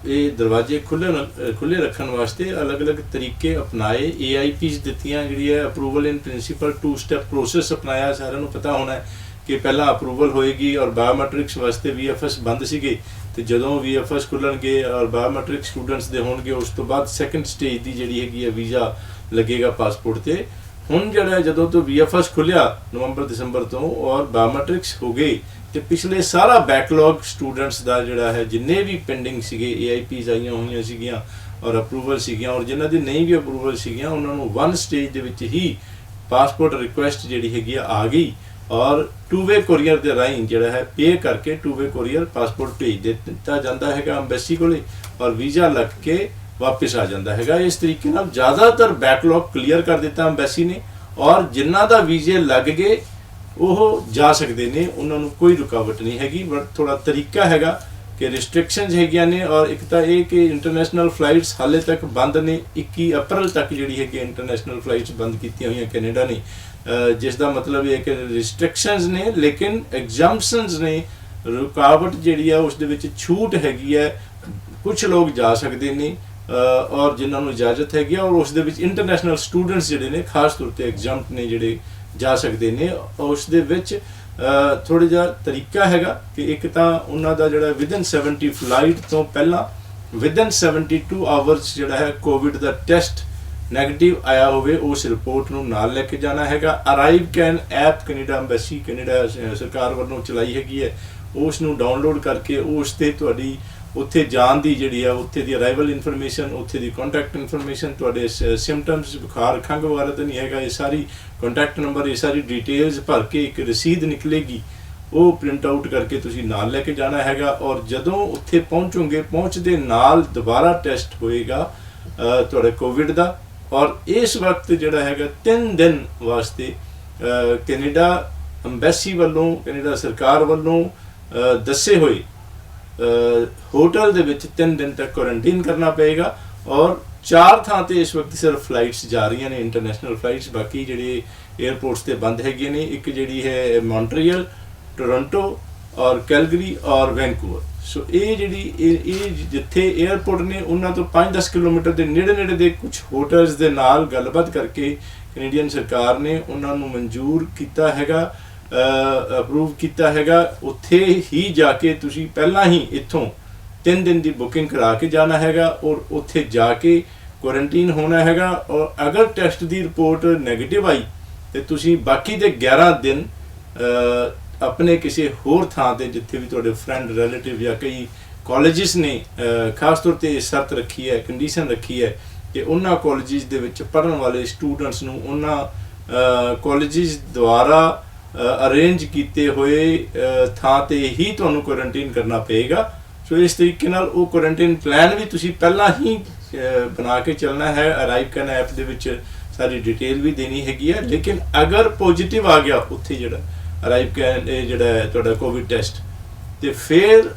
ਇਹ ਦਰਵਾਜ਼ੇ ਖੁੱਲ੍ਹੇ ਰੱਖਣ ਵਾਸਤੇ ਅਲੱਗ-ਅਲੱਗ ਤਰੀਕੇ ਅਪਣਾਏ। AIPs ਦਿੱਤੀਆਂ, ਜਿਹੜੀ ਹੈ ਅਪਰੂਵਲ ਇਨ ਪ੍ਰਿੰਸੀਪਲ 2 ਸਟੈਪ ਪ੍ਰੋਸੈਸ ਅਪਣਾਇਆ। ਸਾਰਿਆਂ ਨੂੰ ਪਤਾ ਹੋਣਾ ਕਿ ਪਹਿਲਾਂ ਅਪਰੂਵਲ ਹੋਏਗੀ ਔਰ ਬਾਇਓਮੈਟ੍ਰਿਕਸ ਵਾਸਤੇ VFS ਬੰਦ ਸੀਗੇ ਤੇ ਜਦੋਂ VFS ਖੁੱਲਣਗੇ ਔਰ ਬਾਇਓਮੈਟ੍ਰਿਕ ਸਟੂਡੈਂਟਸ ਦੇ ਹੋਣਗੇ ਉਸ ਤੋਂ ਬਾਅਦ ਸੈਕੰਡ ਸਟੇਜ ਦੀ ਜਿਹੜੀ ਹੈਗੀ ਹੈ ਵੀਜ਼ਾ ਲੱਗੇਗਾ ਪਾਸਪੋਰਟ ਤੇ। ਹੁਣ ਜਿਹੜਾ ਜਦੋਂ ਤੋਂ VFS ਖੁੱਲਿਆ ਨਵੰਬਰ-ਦਸੰਬਰ ਤੋਂ ਔਰ ਬਾਇਓਮੈਟ੍ਰਿਕਸ ਹੋ ਗਏ ਤੇ ਪਿਛਲੇ ਸਾਰਾ ਬੈਕਲੌਗ ਸਟੂਡੈਂਟਸ ਦਾ ਜਿਹੜਾ ਹੈ ਜਿੰਨੇ ਵੀ ਪੈਂਡਿੰਗ ਸੀਗੇ, AIPs ਆਈਆਂ ਹੋਈਆਂ ਸੀਗੀਆਂ ਔਰ ਅਪਰੂਵਲ ਸੀਗੀਆਂ ਔਰ ਜਿਨ੍ਹਾਂ ਦੀ ਨਹੀਂ ਵੀ ਅਪਰੂਵਲ ਸੀਗੀਆਂ ਉਹਨਾਂ ਨੂੰ 1 ਸਟੇਜ ਦੇ ਵਿੱਚ ਹੀ ਪਾਸਪੋਰਟ ਰਿਕੁਐਸਟ ਜਿਹੜੀ ਹੈਗੀ ਆ ਗਈ ਔਰ 2-ਵੇ ਕੋਰੀਅਰ ਦੇ ਰਾਹੀਂ ਜਿਹੜਾ ਹੈ ਪੇ ਕਰਕੇ 2-ਵੇ ਕੋਰੀਅਰ ਪਾਸਪੋਰਟ ਭੇਜ ਦਿੱਤਾ ਜਾਂਦਾ ਹੈਗਾ ਅੰਬੈਸੀ ਕੋਲੇ ਔਰ ਵੀਜ਼ਾ ਲੱਗ ਕੇ ਵਾਪਿਸ ਆ ਜਾਂਦਾ ਹੈਗਾ। ਇਸ ਤਰੀਕੇ ਨਾਲ ਜ਼ਿਆਦਾਤਰ ਬੈਕਲੌਗ ਕਲੀਅਰ ਕਰ ਦਿੱਤਾ ਅੰਬੈਸੀ ਨੇ ਔਰ ਜਿਨ੍ਹਾਂ ਦਾ ਵੀਜ਼ੇ ਲੱਗ ਗਏ ਉਹ ਜਾ ਸਕਦੇ ਨੇ, ਉਹਨਾਂ ਨੂੰ ਕੋਈ ਰੁਕਾਵਟ ਨਹੀਂ ਹੈਗੀ। ਬਟ ਥੋੜਾ ਤਰੀਕਾ ਹੈਗਾ ਕਿ ਰਿਸਟ੍ਰਿਕਸ਼ਨਸ ਹੈਗੀਆਂ ਨੇ ਔਰ ਇੱਕ ਤਾਂ ਇਹ ਕਿ ਇੰਟਰਨੈਸ਼ਨਲ ਫਲਾਈਟਸ ਹਾਲੇ ਤੱਕ ਬੰਦ ਨੇ। 21 ਅਪ੍ਰੈਲ ਤੱਕ ਜਿਹੜੀ ਹੈਗੀ ਇੰਟਰਨੈਸ਼ਨਲ ਫਲਾਈਟਸ ਬੰਦ ਕੀਤੀਆਂ ਹੋਈਆਂ ਕੈਨੇਡਾ ਨੇ, ਜਿਸ ਦਾ ਮਤਲਬ ਇਹ ਹੈ ਕਿ ਰਿਸਟ੍ਰਿਕਸ਼ਨਸ ਨੇ ਲੇਕਿਨ ਐਗਜ਼ੰਪਸ਼ਨਸ ਨੇ। ਰੁਕਾਵਟ ਜਿਹੜੀ ਆ ਉਸ ਦੇ ਵਿੱਚ ਛੂਟ ਹੈਗੀ ਹੈ, ਕੁਝ ਲੋਕ ਜਾ ਸਕਦੇ ਨੇ ਔਰ ਜਿਨ੍ਹਾਂ ਨੂੰ ਇਜਾਜ਼ਤ ਹੈਗੀ ਆ ਔਰ ਉਸ ਦੇ ਵਿੱਚ ਇੰਟਰਨੈਸ਼ਨਲ ਸਟੂਡੈਂਟਸ ਜਿਹੜੇ ਨੇ ਖਾਸ ਤੌਰ ਤੇ ਐਗਜ਼ੰਪਟ ਨੇ ਜਿਹੜੇ ਜਾ ਸਕਦੇ ਨੇ। ਉਸ ਦੇ ਵਿੱਚ ਥੋੜਾ ਜਿਹਾ ਤਰੀਕਾ ਹੈਗਾ ਕਿ ਇੱਕ ਤਾਂ ਉਹਨਾਂ ਦਾ ਜਿਹੜਾ ਵਿਦਨ 70 ਫਲਾਈਟ ਤੋਂ ਪਹਿਲਾਂ ਵਿਦਨ 72 ਆਵਰਸ ਜਿਹੜਾ ਹੈ ਕੋਵਿਡ ਦਾ ਟੈਸਟ ਨੈਗੇਟਿਵ ਆਇਆ ਹੋਵੇ ਉਸ ਰਿਪੋਰਟ ਨੂੰ ਨਾਲ ਲੈ ਕੇ ਜਾਣਾ ਹੈਗਾ। Arrive can app Canada embassy Canada ਸਰਕਾਰ ਵੱਲੋਂ ਚਲਾਈ ਹੈਗੀ ਹੈ, ਉਸ ਨੂੰ ਡਾਊਨਲੋਡ ਕਰਕੇ ਉਸ ਤੇ ਤੁਹਾਡੀ ਉੱਥੇ ਜਾਣ ਦੀ ਜਿਹੜੀ ਆ ਉੱਥੇ ਦੀ ਅਰਾਈਵਲ ਇਨਫੋਰਮੇਸ਼ਨ, ਉੱਥੇ ਦੀ ਕੰਟੈਕਟ ਇਨਫੋਰਮੇਸ਼ਨ, ਤੁਹਾਡੇ ਸਿੰਪਟਮਸ, ਬੁਖਾਰ, ਖੰਘ ਵਗੈਰਾ ਤਾਂ ਨਹੀਂ ਹੈਗਾ, ਇਹ ਸਾਰੀ ਕੰਟੈਕਟ ਨੰਬਰ, ਇਹ ਸਾਰੀ ਡਿਟੇਲਸ ਭਰ ਕੇ ਇੱਕ ਰਸੀਦ ਨਿਕਲੇਗੀ, ਉਹ ਪ੍ਰਿੰਟ ਆਊਟ ਕਰਕੇ ਤੁਸੀਂ ਨਾਲ ਲੈ ਕੇ ਜਾਣਾ ਹੈਗਾ। ਔਰ ਜਦੋਂ ਉੱਥੇ ਪਹੁੰਚੋਗੇ ਪਹੁੰਚਦੇ ਨਾਲ ਦੁਬਾਰਾ ਟੈਸਟ ਹੋਏਗਾ ਤੁਹਾਡੇ ਕੋਵਿਡ ਦਾ ਔਰ ਇਸ ਵਕਤ ਜਿਹੜਾ ਹੈਗਾ 3 ਦਿਨ ਵਾਸਤੇ ਕੈਨੇਡਾ ਅੰਬੈਸੀ ਵੱਲੋਂ ਕੈਨੇਡਾ ਸਰਕਾਰ ਵੱਲੋਂ ਦੱਸੇ ਹੋਏ ਹੋਟਲ ਦੇ ਵਿੱਚ 3 ਦਿਨ ਤੱਕ ਕੁਆਰੰਟੀਨ ਕਰਨਾ ਪਏਗਾ। ਔਰ 4 ਥਾਂ ਤੇ ਇਸ ਵਕਤ ਸਿਰਫ ਫਲਾਈਟਸ ਜਾ ਰਹੀਆਂ ਨੇ, ਇੰਟਰਨੈਸ਼ਨਲ ਫਲਾਈਟਸ, ਬਾਕੀ ਜਿਹੜੇ 에ਅਰਪੋਰਟਸ ਤੇ ਬੰਦ ਹੈਗੀਆਂ ਨੇ। ਇੱਕ ਜਿਹੜੀ ਹੈ ਮੌਂਟਰੀਅਲ, ਟੋਰਾਂਟੋ ਔਰ ਕੈਲਗਰੀ ਔਰ ਵੈਨਕੂਵਰ। ਸੋ ਇਹ ਜਿਹੜੀ ਇਹ ਜਿੱਥੇ 에ਅਰਪੋਰਟ ਨੇ ਉਹਨਾਂ ਤੋਂ 5-10 ਕਿਲੋਮੀਟਰ ਦੇ ਨੇੜੇ ਦੇ ਕੁਝ ਹੋਟਲਸ ਦੇ ਨਾਲ ਗੱਲਬਾਤ ਕਰਕੇ ਕੈਨੇਡੀਅਨ ਸਰਕਾਰ ਨੇ ਉਹਨਾਂ ਨੂੰ ਮਨਜ਼ੂਰ ਕੀਤਾ ਹੈਗਾ, ਅਪਰੂਵ ਕੀਤਾ ਹੈਗਾ। ਉੱਥੇ ਹੀ ਜਾ ਕੇ ਤੁਸੀਂ ਪਹਿਲਾਂ ਹੀ ਇੱਥੋਂ 3 ਦਿਨ ਦੀ ਬੁਕਿੰਗ ਕਰਾ ਕੇ ਜਾਣਾ ਹੈਗਾ ਔਰ ਉੱਥੇ ਜਾ ਕੇ ਕੁਆਰੰਟੀਨ ਹੋਣਾ ਹੈਗਾ। ਔਰ ਅਗਰ ਟੈਸਟ ਦੀ ਰਿਪੋਰਟ ਨੈਗੇਟਿਵ ਆਈ ਤੇ ਤੁਸੀਂ ਬਾਕੀ ਦੇ 11 ਦਿਨ ਆਪਣੇ ਕਿਸੇ ਹੋਰ ਥਾਂ ਤੇ, ਜਿੱਥੇ ਵੀ ਤੁਹਾਡੇ ਫਰੈਂਡ ਰਿਲੇਟਿਵ ਜਾਂ ਕਈ ਕਾਲਜਿਸ ਨੇ ਖਾਸ ਤੌਰ ਤੇ ਸ਼ਰਤ ਰੱਖੀ ਹੈ, ਕੰਡੀਸ਼ਨ ਰੱਖੀ ਹੈ ਕਿ ਉਹਨਾਂ ਕਾਲਜਿਸ ਦੇ ਵਿੱਚ ਪੜ੍ਹਨ ਵਾਲੇ ਸਟੂਡੈਂਟਸ ਨੂੰ ਉਹਨਾਂ ਕਾਲਜਿਸ ਦੁਆਰਾ ਅਰੇਂਜ ਕੀਤੇ ਹੋਏ ਥਾਂ ਤੇ ਹੀ ਤੁਹਾਨੂੰ ਕੁਆਰੰਟੀਨ ਕਰਨਾ ਪਏਗਾ। ਸੋ ਇਸ ਤਰੀਕੇ ਨਾਲ ਉਹ ਕੁਆਰੰਟੀਨ ਪਲਾਨ ਵੀ ਤੁਸੀਂ ਪਹਿਲਾਂ ਹੀ ਬਣਾ ਕੇ ਚੱਲਣਾ ਹੈ। ਅਰਾਈਵ ਕਰਨ ਐਪ ਦੇ ਵਿੱਚ ਸਾਰੀ ਡਿਟੇਲ ਵੀ ਦੇਣੀ ਹੈਗੀ ਹੈ। ਲੇਕਿਨ ਅਗਰ ਪੋਜ਼ਿਟਿਵ ਆ ਗਿਆ ਉੱਥੇ ਜਿਹੜਾ ਅਰਾਈਵ ਕਰਨ ਜਿਹੜਾ ਤੁਹਾਡਾ ਕੋਵਿਡ ਟੈਸਟ, ਤੇ ਫਿਰ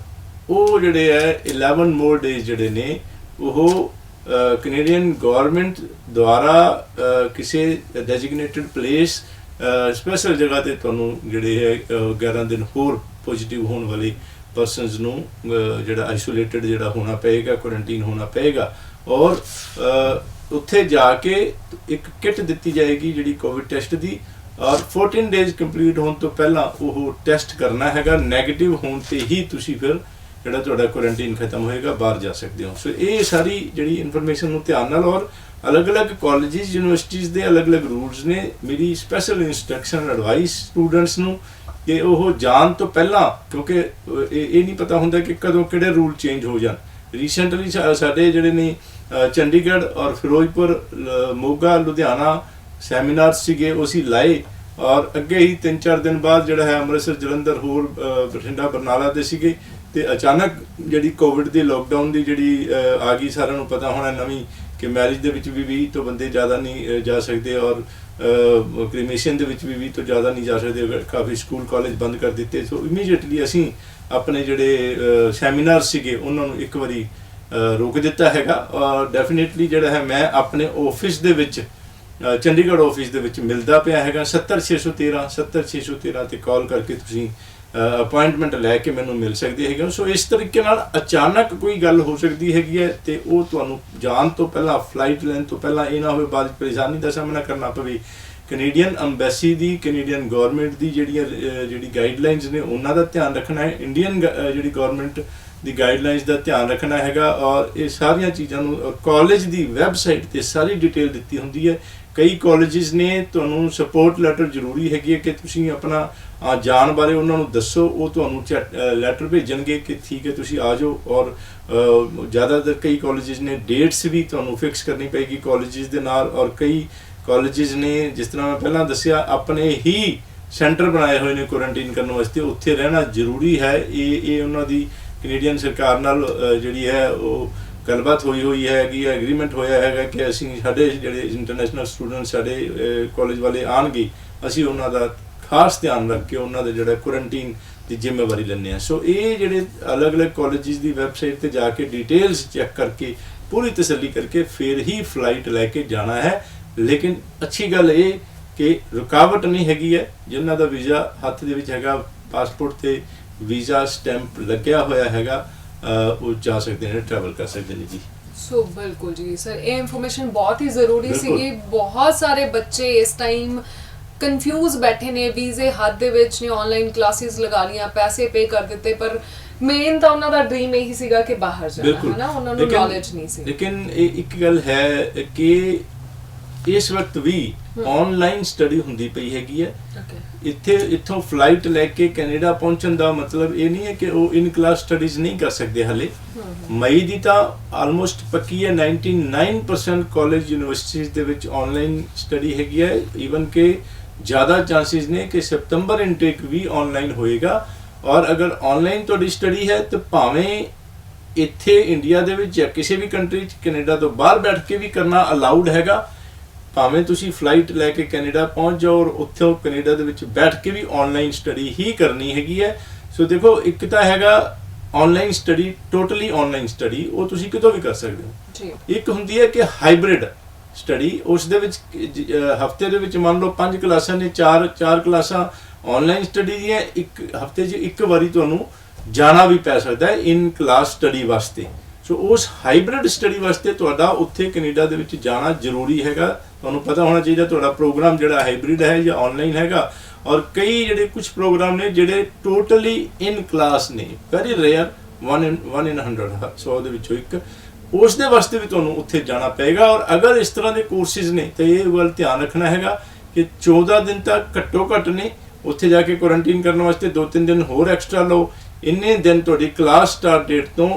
ਉਹ ਜਿਹੜੇ ਹੈ 11 ਮੋਰ ਡੇਜ਼ ਜਿਹੜੇ ਨੇ ਉਹ ਕੈਨੇਡੀਅਨ ਗਵਰਨਮੈਂਟ ਦੁਆਰਾ ਕਿਸੇ ਡੈਜ਼ਿਗਨੇਟਡ ਪਲੇਸ ਸਪੈਸ਼ਲ ਜਗ੍ਹਾ ਤੇ ਤੁਹਾਨੂੰ ਜਿਹੜੇ ਹੈ 11 ਦਿਨ ਹੋਰ ਪੋਜ਼ਿਟਿਵ ਹੋਣ ਵਾਲੇ ਪਰਸਨਸ ਨੂੰ ਜਿਹੜਾ ਆਈਸੋਲੇਟਡ ਜਿਹੜਾ ਹੋਣਾ ਪਏਗਾ, ਕੁਆਰੰਟੀਨ ਹੋਣਾ ਪਏਗਾ। ਔਰ ਉੱਥੇ ਜਾ ਕੇ ਇੱਕ ਕਿੱਟ ਦਿੱਤੀ ਜਾਏਗੀ ਜਿਹੜੀ ਕੋਵਿਡ ਟੈਸਟ ਦੀ, ਔਰ 14 ਡੇਜ਼ ਕੰਪਲੀਟ ਹੋਣ ਤੋਂ ਪਹਿਲਾਂ ਉਹ ਟੈਸਟ ਕਰਨਾ ਹੈਗਾ। ਨੈਗੇਟਿਵ ਹੋਣ ਤੇ ਹੀ ਤੁਸੀਂ ਫਿਰ ਜਿਹੜਾ ਤੁਹਾਡਾ ਕੁਆਰੰਟੀਨ ਖਤਮ ਹੋਏਗਾ, ਬਾਹਰ ਜਾ ਸਕਦੇ ਹੋ। ਸੋ ਇਹ ਸਾਰੀ ਜਿਹੜੀ ਇਨਫੋਰਮੇਸ਼ਨ ਨੂੰ ਧਿਆਨ ਨਾਲ, ਔਰ ਅਲੱਗ-ਅਲੱਗ ਕਾਲਜਿਸ ਯੂਨੀਵਰਸਿਟੀਜ਼ ਦੇ ਅਲੱਗ-ਅਲੱਗ ਰੂਲਸ ਨੇ। ਮੇਰੀ ਸਪੈਸ਼ਲ ਇੰਸਟਰਕਸ਼ਨ ਐਡਵਾਈਸ ਸਟੂਡੈਂਟਸ ਨੂੰ ਕਿ ਉਹ ਜਾਣ ਤੋਂ ਪਹਿਲਾਂ, ਕਿਉਂਕਿ ਇਹ ਨਹੀਂ ਪਤਾ ਹੁੰਦਾ ਕਿ ਕਦੋਂ ਕਿਹੜੇ ਰੂਲ ਚੇਂਜ ਹੋ ਜਾਣ। ਰੀਸੈਂਟਲੀ ਸਾਡੇ ਜਿਹੜੇ ਨੇ ਚੰਡੀਗੜ੍ਹ ਔਰ ਫਿਰੋਜ਼ਪੁਰ, ਮੋਗਾ, ਲੁਧਿਆਣਾ ਸੈਮੀਨਾਰ ਸੀਗੇ, ਉਹ ਅਸੀਂ ਲਾਏ। ਔਰ ਅੱਗੇ ਹੀ 3-4 ਦਿਨ ਬਾਅਦ ਜਿਹੜਾ ਹੈ ਅੰਮ੍ਰਿਤਸਰ, ਜਲੰਧਰ, ਹੋਰ ਬਠਿੰਡਾ, ਬਰਨਾਲਾ ਦੇ ਸੀਗੇ। ਤੇ ਅਚਾਨਕ ਜਿਹੜੀ ਕੋਵਿਡ ਦੀ ਲੋਕਡਾਊਨ ਦੀ ਜਿਹੜੀ ਆ ਗਈ, ਸਾਰਿਆਂ ਨੂੰ ਪਤਾ ਹੋਣਾ ਨਵੀਂ, ਕਿ ਮੈਰਿਜ ਦੇ ਵਿੱਚ ਵੀ 20 ਤੋਂ ਬੰਦੇ ਜ਼ਿਆਦਾ ਨਹੀਂ ਜਾ ਸਕਦੇ, ਔਰ ਕ੍ਰੀਮੇਸ਼ਨ ਦੇ ਵਿੱਚ ਵੀ 20 ਤੋਂ ਜ਼ਿਆਦਾ ਨਹੀਂ ਜਾ ਸਕਦੇ। ਕਾਫੀ ਸਕੂਲ ਕਾਲਜ ਬੰਦ ਕਰ ਦਿੱਤੇ। ਸੋ ਇਮੀਡੀਏਟਲੀ ਅਸੀਂ ਆਪਣੇ ਜਿਹੜੇ ਸੈਮੀਨਾਰ ਸੀਗੇ ਉਹਨਾਂ ਨੂੰ ਇੱਕ ਵਾਰੀ ਰੋਕ ਦਿੱਤਾ ਹੈਗਾ। ਔਰ ਡੈਫੀਨੇਟਲੀ ਜਿਹੜਾ ਹੈ ਮੈਂ ਆਪਣੇ ਆਫਿਸ ਦੇ ਵਿੱਚ, ਚੰਡੀਗੜ੍ਹ ਆਫਿਸ ਦੇ ਵਿੱਚ ਮਿਲਦਾ ਪਿਆ ਹੈਗਾ। 70613 ਤੇ ਕਾਲ ਕਰਕੇ ਤੁਸੀਂ ਅਪਾਇੰਟਮੈਂਟ ਲੈ ਕੇ ਮੈਨੂੰ ਮਿਲ ਸਕਦੇ ਹੈਗੇ ਹੋ। ਸੋ ਇਸ ਤਰੀਕੇ ਨਾਲ ਅਚਾਨਕ ਕੋਈ ਗੱਲ ਹੋ ਸਕਦੀ ਹੈਗੀ ਹੈ ਤੇ ਉਹ ਤੁਹਾਨੂੰ ਜਾਣ ਤੋਂ ਪਹਿਲਾਂ, ਫਲਾਈਟ ਲੈਣ ਤੋਂ ਪਹਿਲਾਂ ਇਹ ਨਾ ਹੋਵੇ ਬਾਅਦ ਪਰੇਸ਼ਾਨੀ ਦਾ ਸਾਹਮਣਾ ਕਰਨਾ ਪਵੇ। ਕੈਨੇਡੀਅਨ ਅੰਬੈਸੀ ਦੀ, ਕੈਨੇਡੀਅਨ ਗਵਰਨਮੈਂਟ ਦੀ ਜਿਹੜੀ ਗਾਈਡਲਾਈਨਸ ਨੇ ਉਹਨਾਂ ਦਾ ਧਿਆਨ ਰੱਖਣਾ ਹੈ। ਇੰਡੀਅਨ ਜਿਹੜੀ ਗਵਰਨਮੈਂਟ ਦੀ ਗਾਈਡਲਾਈਨਸ ਦਾ ਧਿਆਨ ਰੱਖਣਾ ਹੈਗਾ। ਔਰ ਇਹ ਸਾਰੀਆਂ ਚੀਜ਼ਾਂ ਨੂੰ ਕਾਲਜ ਦੀ ਵੈਬਸਾਈਟ ਤੇ ਸਾਰੀ ਡਿਟੇਲ ਦਿੱਤੀ ਹੁੰਦੀ ਹੈ। ਕਈ ਕਾਲਜਿਸ ਨੇ ਤੁਹਾਨੂੰ ਸਪੋਰਟ ਲੈਟਰ ਜ਼ਰੂਰੀ ਹੈਗੀ ਹੈ ਕਿ ਤੁਸੀਂ ਆਪਣਾ ਜਾਣ ਬਾਰੇ ਉਹਨਾਂ ਨੂੰ ਦੱਸੋ। ਉਹ ਤੁਹਾਨੂੰ ਲੈਟਰ ਭੇਜਣਗੇ ਕਿ ਠੀਕ ਹੈ ਤੁਸੀਂ ਆ ਜਾਓ। ਔਰ ਜ਼ਿਆਦਾਤਰ ਕਈ ਕਾਲਜਿਸ ਨੇ ਡੇਟਸ ਵੀ ਤੁਹਾਨੂੰ ਫਿਕਸ ਕਰਨੀ ਪਏਗੀ ਕਾਲਜਿਸ ਦੇ ਨਾਲ। ਔਰ ਕਈ ਕਾਲਜਿਸ ਨੇ, ਜਿਸ ਤਰ੍ਹਾਂ ਮੈਂ ਪਹਿਲਾਂ ਦੱਸਿਆ, ਆਪਣੇ ਹੀ ਸੈਂਟਰ ਬਣਾਏ ਹੋਏ ਨੇ ਕੁਆਰੰਟੀਨ ਕਰਨ ਵਾਸਤੇ। ਉੱਥੇ ਰਹਿਣਾ ਜ਼ਰੂਰੀ ਹੈ। ਇਹ ਉਹਨਾਂ ਦੀ ਕੈਨੇਡੀਅਨ ਸਰਕਾਰ ਨਾਲ ਜਿਹੜੀ ਹੈ ਉਹ ਗੱਲਬਾਤ ਹੋਈ ਹੈਗੀ, ਐਗਰੀਮੈਂਟ ਹੋਇਆ ਹੈਗਾ ਕਿ ਅਸੀਂ, ਸਾਡੇ ਜਿਹੜੇ ਇੰਟਰਨੈਸ਼ਨਲ ਸਟੂਡੈਂਟ ਸਾਡੇ ਕਾਲਜ ਵਾਲੇ ਆਉਣਗੇ, ਅਸੀਂ ਉਹਨਾਂ ਦਾ ਖਾਸ ਧਿਆਨ ਰੱਖ ਕੇ ਉਹਨਾਂ ਦਾ ਜਿਹੜਾ ਕੁਆਰੰਟੀਨ ਦੀ ਜ਼ਿੰਮੇਵਾਰੀ ਲੈਂਦੇ ਹਾਂ। ਸੋ ਇਹ ਜਿਹੜੇ ਅਲੱਗ-ਅਲੱਗ ਕਾਲਜਿਸ ਦੀ ਵੈਬਸਾਈਟ ਤੇ ਜਾ ਕੇ ਡਿਟੇਲਸ ਚੈੱਕ ਕਰਕੇ, ਪੂਰੀ ਤਸੱਲੀ ਕਰਕੇ ਫਿਰ ਹੀ ਫਲਾਈਟ ਲੈ ਕੇ ਜਾਣਾ ਹੈ। ਲੇਕਿਨ ਅੱਛੀ ਗੱਲ ਇਹ ਕਿ ਰੁਕਾਵਟ ਨਹੀਂ ਹੈਗੀ ਹੈ। ਜਿਨ੍ਹਾਂ ਦਾ ਵੀਜ਼ਾ ਹੱਥ ਦੇ ਵਿੱਚ ਹੈਗਾ, ਪਾਸਪੋਰਟ ਤੇ ਵੀਜ਼ਾ ਸਟੈਂਪ ਲੱਗਿਆ ਹੋਇਆ ਹੈਗਾ, ਉਹ ਜਾ ਸਕਦੇ ਨੇ, ਟਰੈਵਲ ਕਰ ਸਕਦੇ ਨੇ ਜੀ। ਸੋ ਬਿਲਕੁਲ ਜੀ ਸਰ, ਇਹ ਇਨਫੋਰਮੇਸ਼ਨ ਬਹੁਤ ਹੀ ਜ਼ਰੂਰੀ ਸੀਗੀ। ਬਹੁਤ ਸਾਰੇ ਬੱਚੇ ਇਸ ਟਾਈਮ ਕਨਫਿਊਜ਼ ਬੈਠੇ ਨੇ, ਵੀਜ਼ੇ ਹੱਥ ਦੇ ਵਿੱਚ ਨੇ, ਆਨਲਾਈਨ ਕਲਾਸਿਸ ਲਗਾ ਲੀਆਂ, ਪੈਸੇ ਪੇ ਕਰ ਦਿੱਤੇ, ਪਰ ਮੇਨ ਤਾਂ ਉਹਨਾਂ ਦਾ ਡ੍ਰੀਮ ਇਹੀ ਸੀਗਾ ਕਿ ਬਾਹਰ ਜਾਣਾ, ਹੈ ਨਾ, ਉਹਨਾਂ ਨੂੰ ਨੌਲੇਜ ਨਹੀਂ ਸੀ। ਲੇਕਿਨ ਇਹ ਇੱਕ ਗੱਲ ਹੈ ਕਿ ਇਸ ਵਕਤ ਵੀ ਆਨਲਾਈਨ ਸਟੱਡੀ ਹੁੰਦੀ ਪਈ ਹੈਗੀ ਹੈ। ਇੱਥੋਂ ਫਲਾਈਟ ਲੈ ਕੇ ਕੈਨੇਡਾ ਪਹੁੰਚਣ ਦਾ ਮਤਲਬ ਇਹ ਨਹੀਂ ਹੈ ਕਿ ਉਹ ਇਨ ਕਲਾਸ ਸਟੱਡੀਜ਼ ਨਹੀਂ ਕਰ ਸਕਦੇ। ਹਲੇ ਮਈ ਦੀ ਤਾਂ ਆਲਮੋਸਟ ਪੱਕੀ ਹੈ। 99% ਕਾਲਜ ਯੂਨੀਵਰਸਿਟੀਜ਼ ਦੇ ਵਿੱਚ ਆਨਲਾਈਨ ਸਟੱਡੀ ਹੈਗੀ ਹੈ। ਈਵਨ ਕਿ ਜ਼ਿਆਦਾ ਚਾਂਸਿਸ ਨੇ ਕਿ ਸਤੰਬਰ ਇਨਟੇਕ ਵੀ ਆਨਲਾਈਨ ਹੋਏਗਾ। ਔਰ ਅਗਰ ਆਨਲਾਈਨ ਤੁਹਾਡੀ ਸਟੱਡੀ ਹੈ ਤਾਂ ਭਾਵੇਂ ਇੱਥੇ ਇੰਡੀਆ ਦੇ ਵਿੱਚ ਜਾਂ ਕਿਸੇ ਵੀ ਕੰਟਰੀ 'ਚ, ਕੈਨੇਡਾ ਤੋਂ ਬਾਹਰ ਬੈਠ ਕੇ ਵੀ ਕਰਨਾ ਅਲਾਉਡ ਹੈਗਾ। ਭਾਵੇਂ ਤੁਸੀਂ ਫਲਾਈਟ ਲੈ ਕੇ ਕੈਨੇਡਾ ਪਹੁੰਚ ਜਾਓ ਔਰ ਉੱਥੋਂ ਕੈਨੇਡਾ ਦੇ ਵਿੱਚ ਬੈਠ ਕੇ ਵੀ ਆਨਲਾਈਨ ਸਟੱਡੀ ਹੀ ਕਰਨੀ ਹੈਗੀ ਹੈ। ਸੋ ਦੇਖੋ, ਇੱਕ ਤਾਂ ਹੈਗਾ online study, totally online study, ਉਹ ਤੁਸੀਂ ਕਿਤੋਂ ਵੀ ਕਰ ਸਕਦੇ ਹੋ ਜੀ। ਇੱਕ ਹੁੰਦੀ ਹੈ ਕਿ ਹਾਈਬ੍ਰਿਡ ਸਟੱਡੀ, ਉਸ ਦੇ ਵਿੱਚ ਹਫਤੇ ਦੇ ਵਿੱਚ ਮੰਨ ਲਓ 5 ਕਲਾਸਾਂ ਨੇ, 4 ਕਲਾਸਾਂ ਆਨਲਾਈਨ ਸਟੱਡੀ ਦੀਆਂ, ਇੱਕ ਹਫਤੇ 'ਚ ਇੱਕ ਵਾਰੀ ਤੁਹਾਨੂੰ ਜਾਣਾ ਵੀ ਪੈ ਸਕਦਾ ਹੈ ਇਨ ਕਲਾਸ ਸਟੱਡੀ ਵਾਸਤੇ। ਸੋ ਉਸ ਹਾਈਬ੍ਰਿਡ ਸਟੱਡੀ ਵਾਸਤੇ ਤੁਹਾਡਾ ਉੱਥੇ ਕੈਨੇਡਾ ਦੇ ਵਿੱਚ ਜਾਣਾ ਜ਼ਰੂਰੀ ਹੈਗਾ। ਤੁਹਾਨੂੰ ਪਤਾ ਹੋਣਾ ਚਾਹੀਦਾ ਤੁਹਾਡਾ ਪ੍ਰੋਗਰਾਮ ਜਿਹੜਾ ਹਾਈਬ੍ਰਿਡ ਹੈ ਜਾਂ ਆਨਲਾਈਨ ਹੈਗਾ। ਔਰ ਕਈ ਜਿਹੜੇ ਕੁਝ ਪ੍ਰੋਗਰਾਮ ਨੇ ਜਿਹੜੇ ਟੋਟਲੀ ਇਨ ਕਲਾਸ ਨੇ, ਵੈਰੀ ਰੇਅਰ, 1 in 100, 100 ਦੇ ਵਿੱਚੋਂ ਇੱਕ, ਉਸ ਦੇ ਵਾਸਤੇ ਵੀ ਤੁਹਾਨੂੰ ਉੱਥੇ ਜਾਣਾ ਪਏਗਾ। ਔਰ ਅਗਰ ਇਸ ਤਰ੍ਹਾਂ ਦੇ ਕੋਰਸਿਸ ਨੇ ਤਾਂ ਇਹ ਵੱਲ ਧਿਆਨ ਰੱਖਣਾ ਹੈਗਾ ਕਿ 14 ਦਿਨ ਤੱਕ ਘੱਟੋ ਘੱਟ ਨੇ, ਉੱਥੇ ਜਾ ਕੇ ਕੁਆਰੰਟੀਨ ਕਰਨ ਵਾਸਤੇ 2-3 ਦਿਨ ਹੋਰ ਐਕਸਟਰਾ ਲਓ। ਇੰਨੇ ਦਿਨ ਤੁਹਾਡੀ ਕਲਾਸ ਸਟਾਰਟ ਡੇਟ ਤੋਂ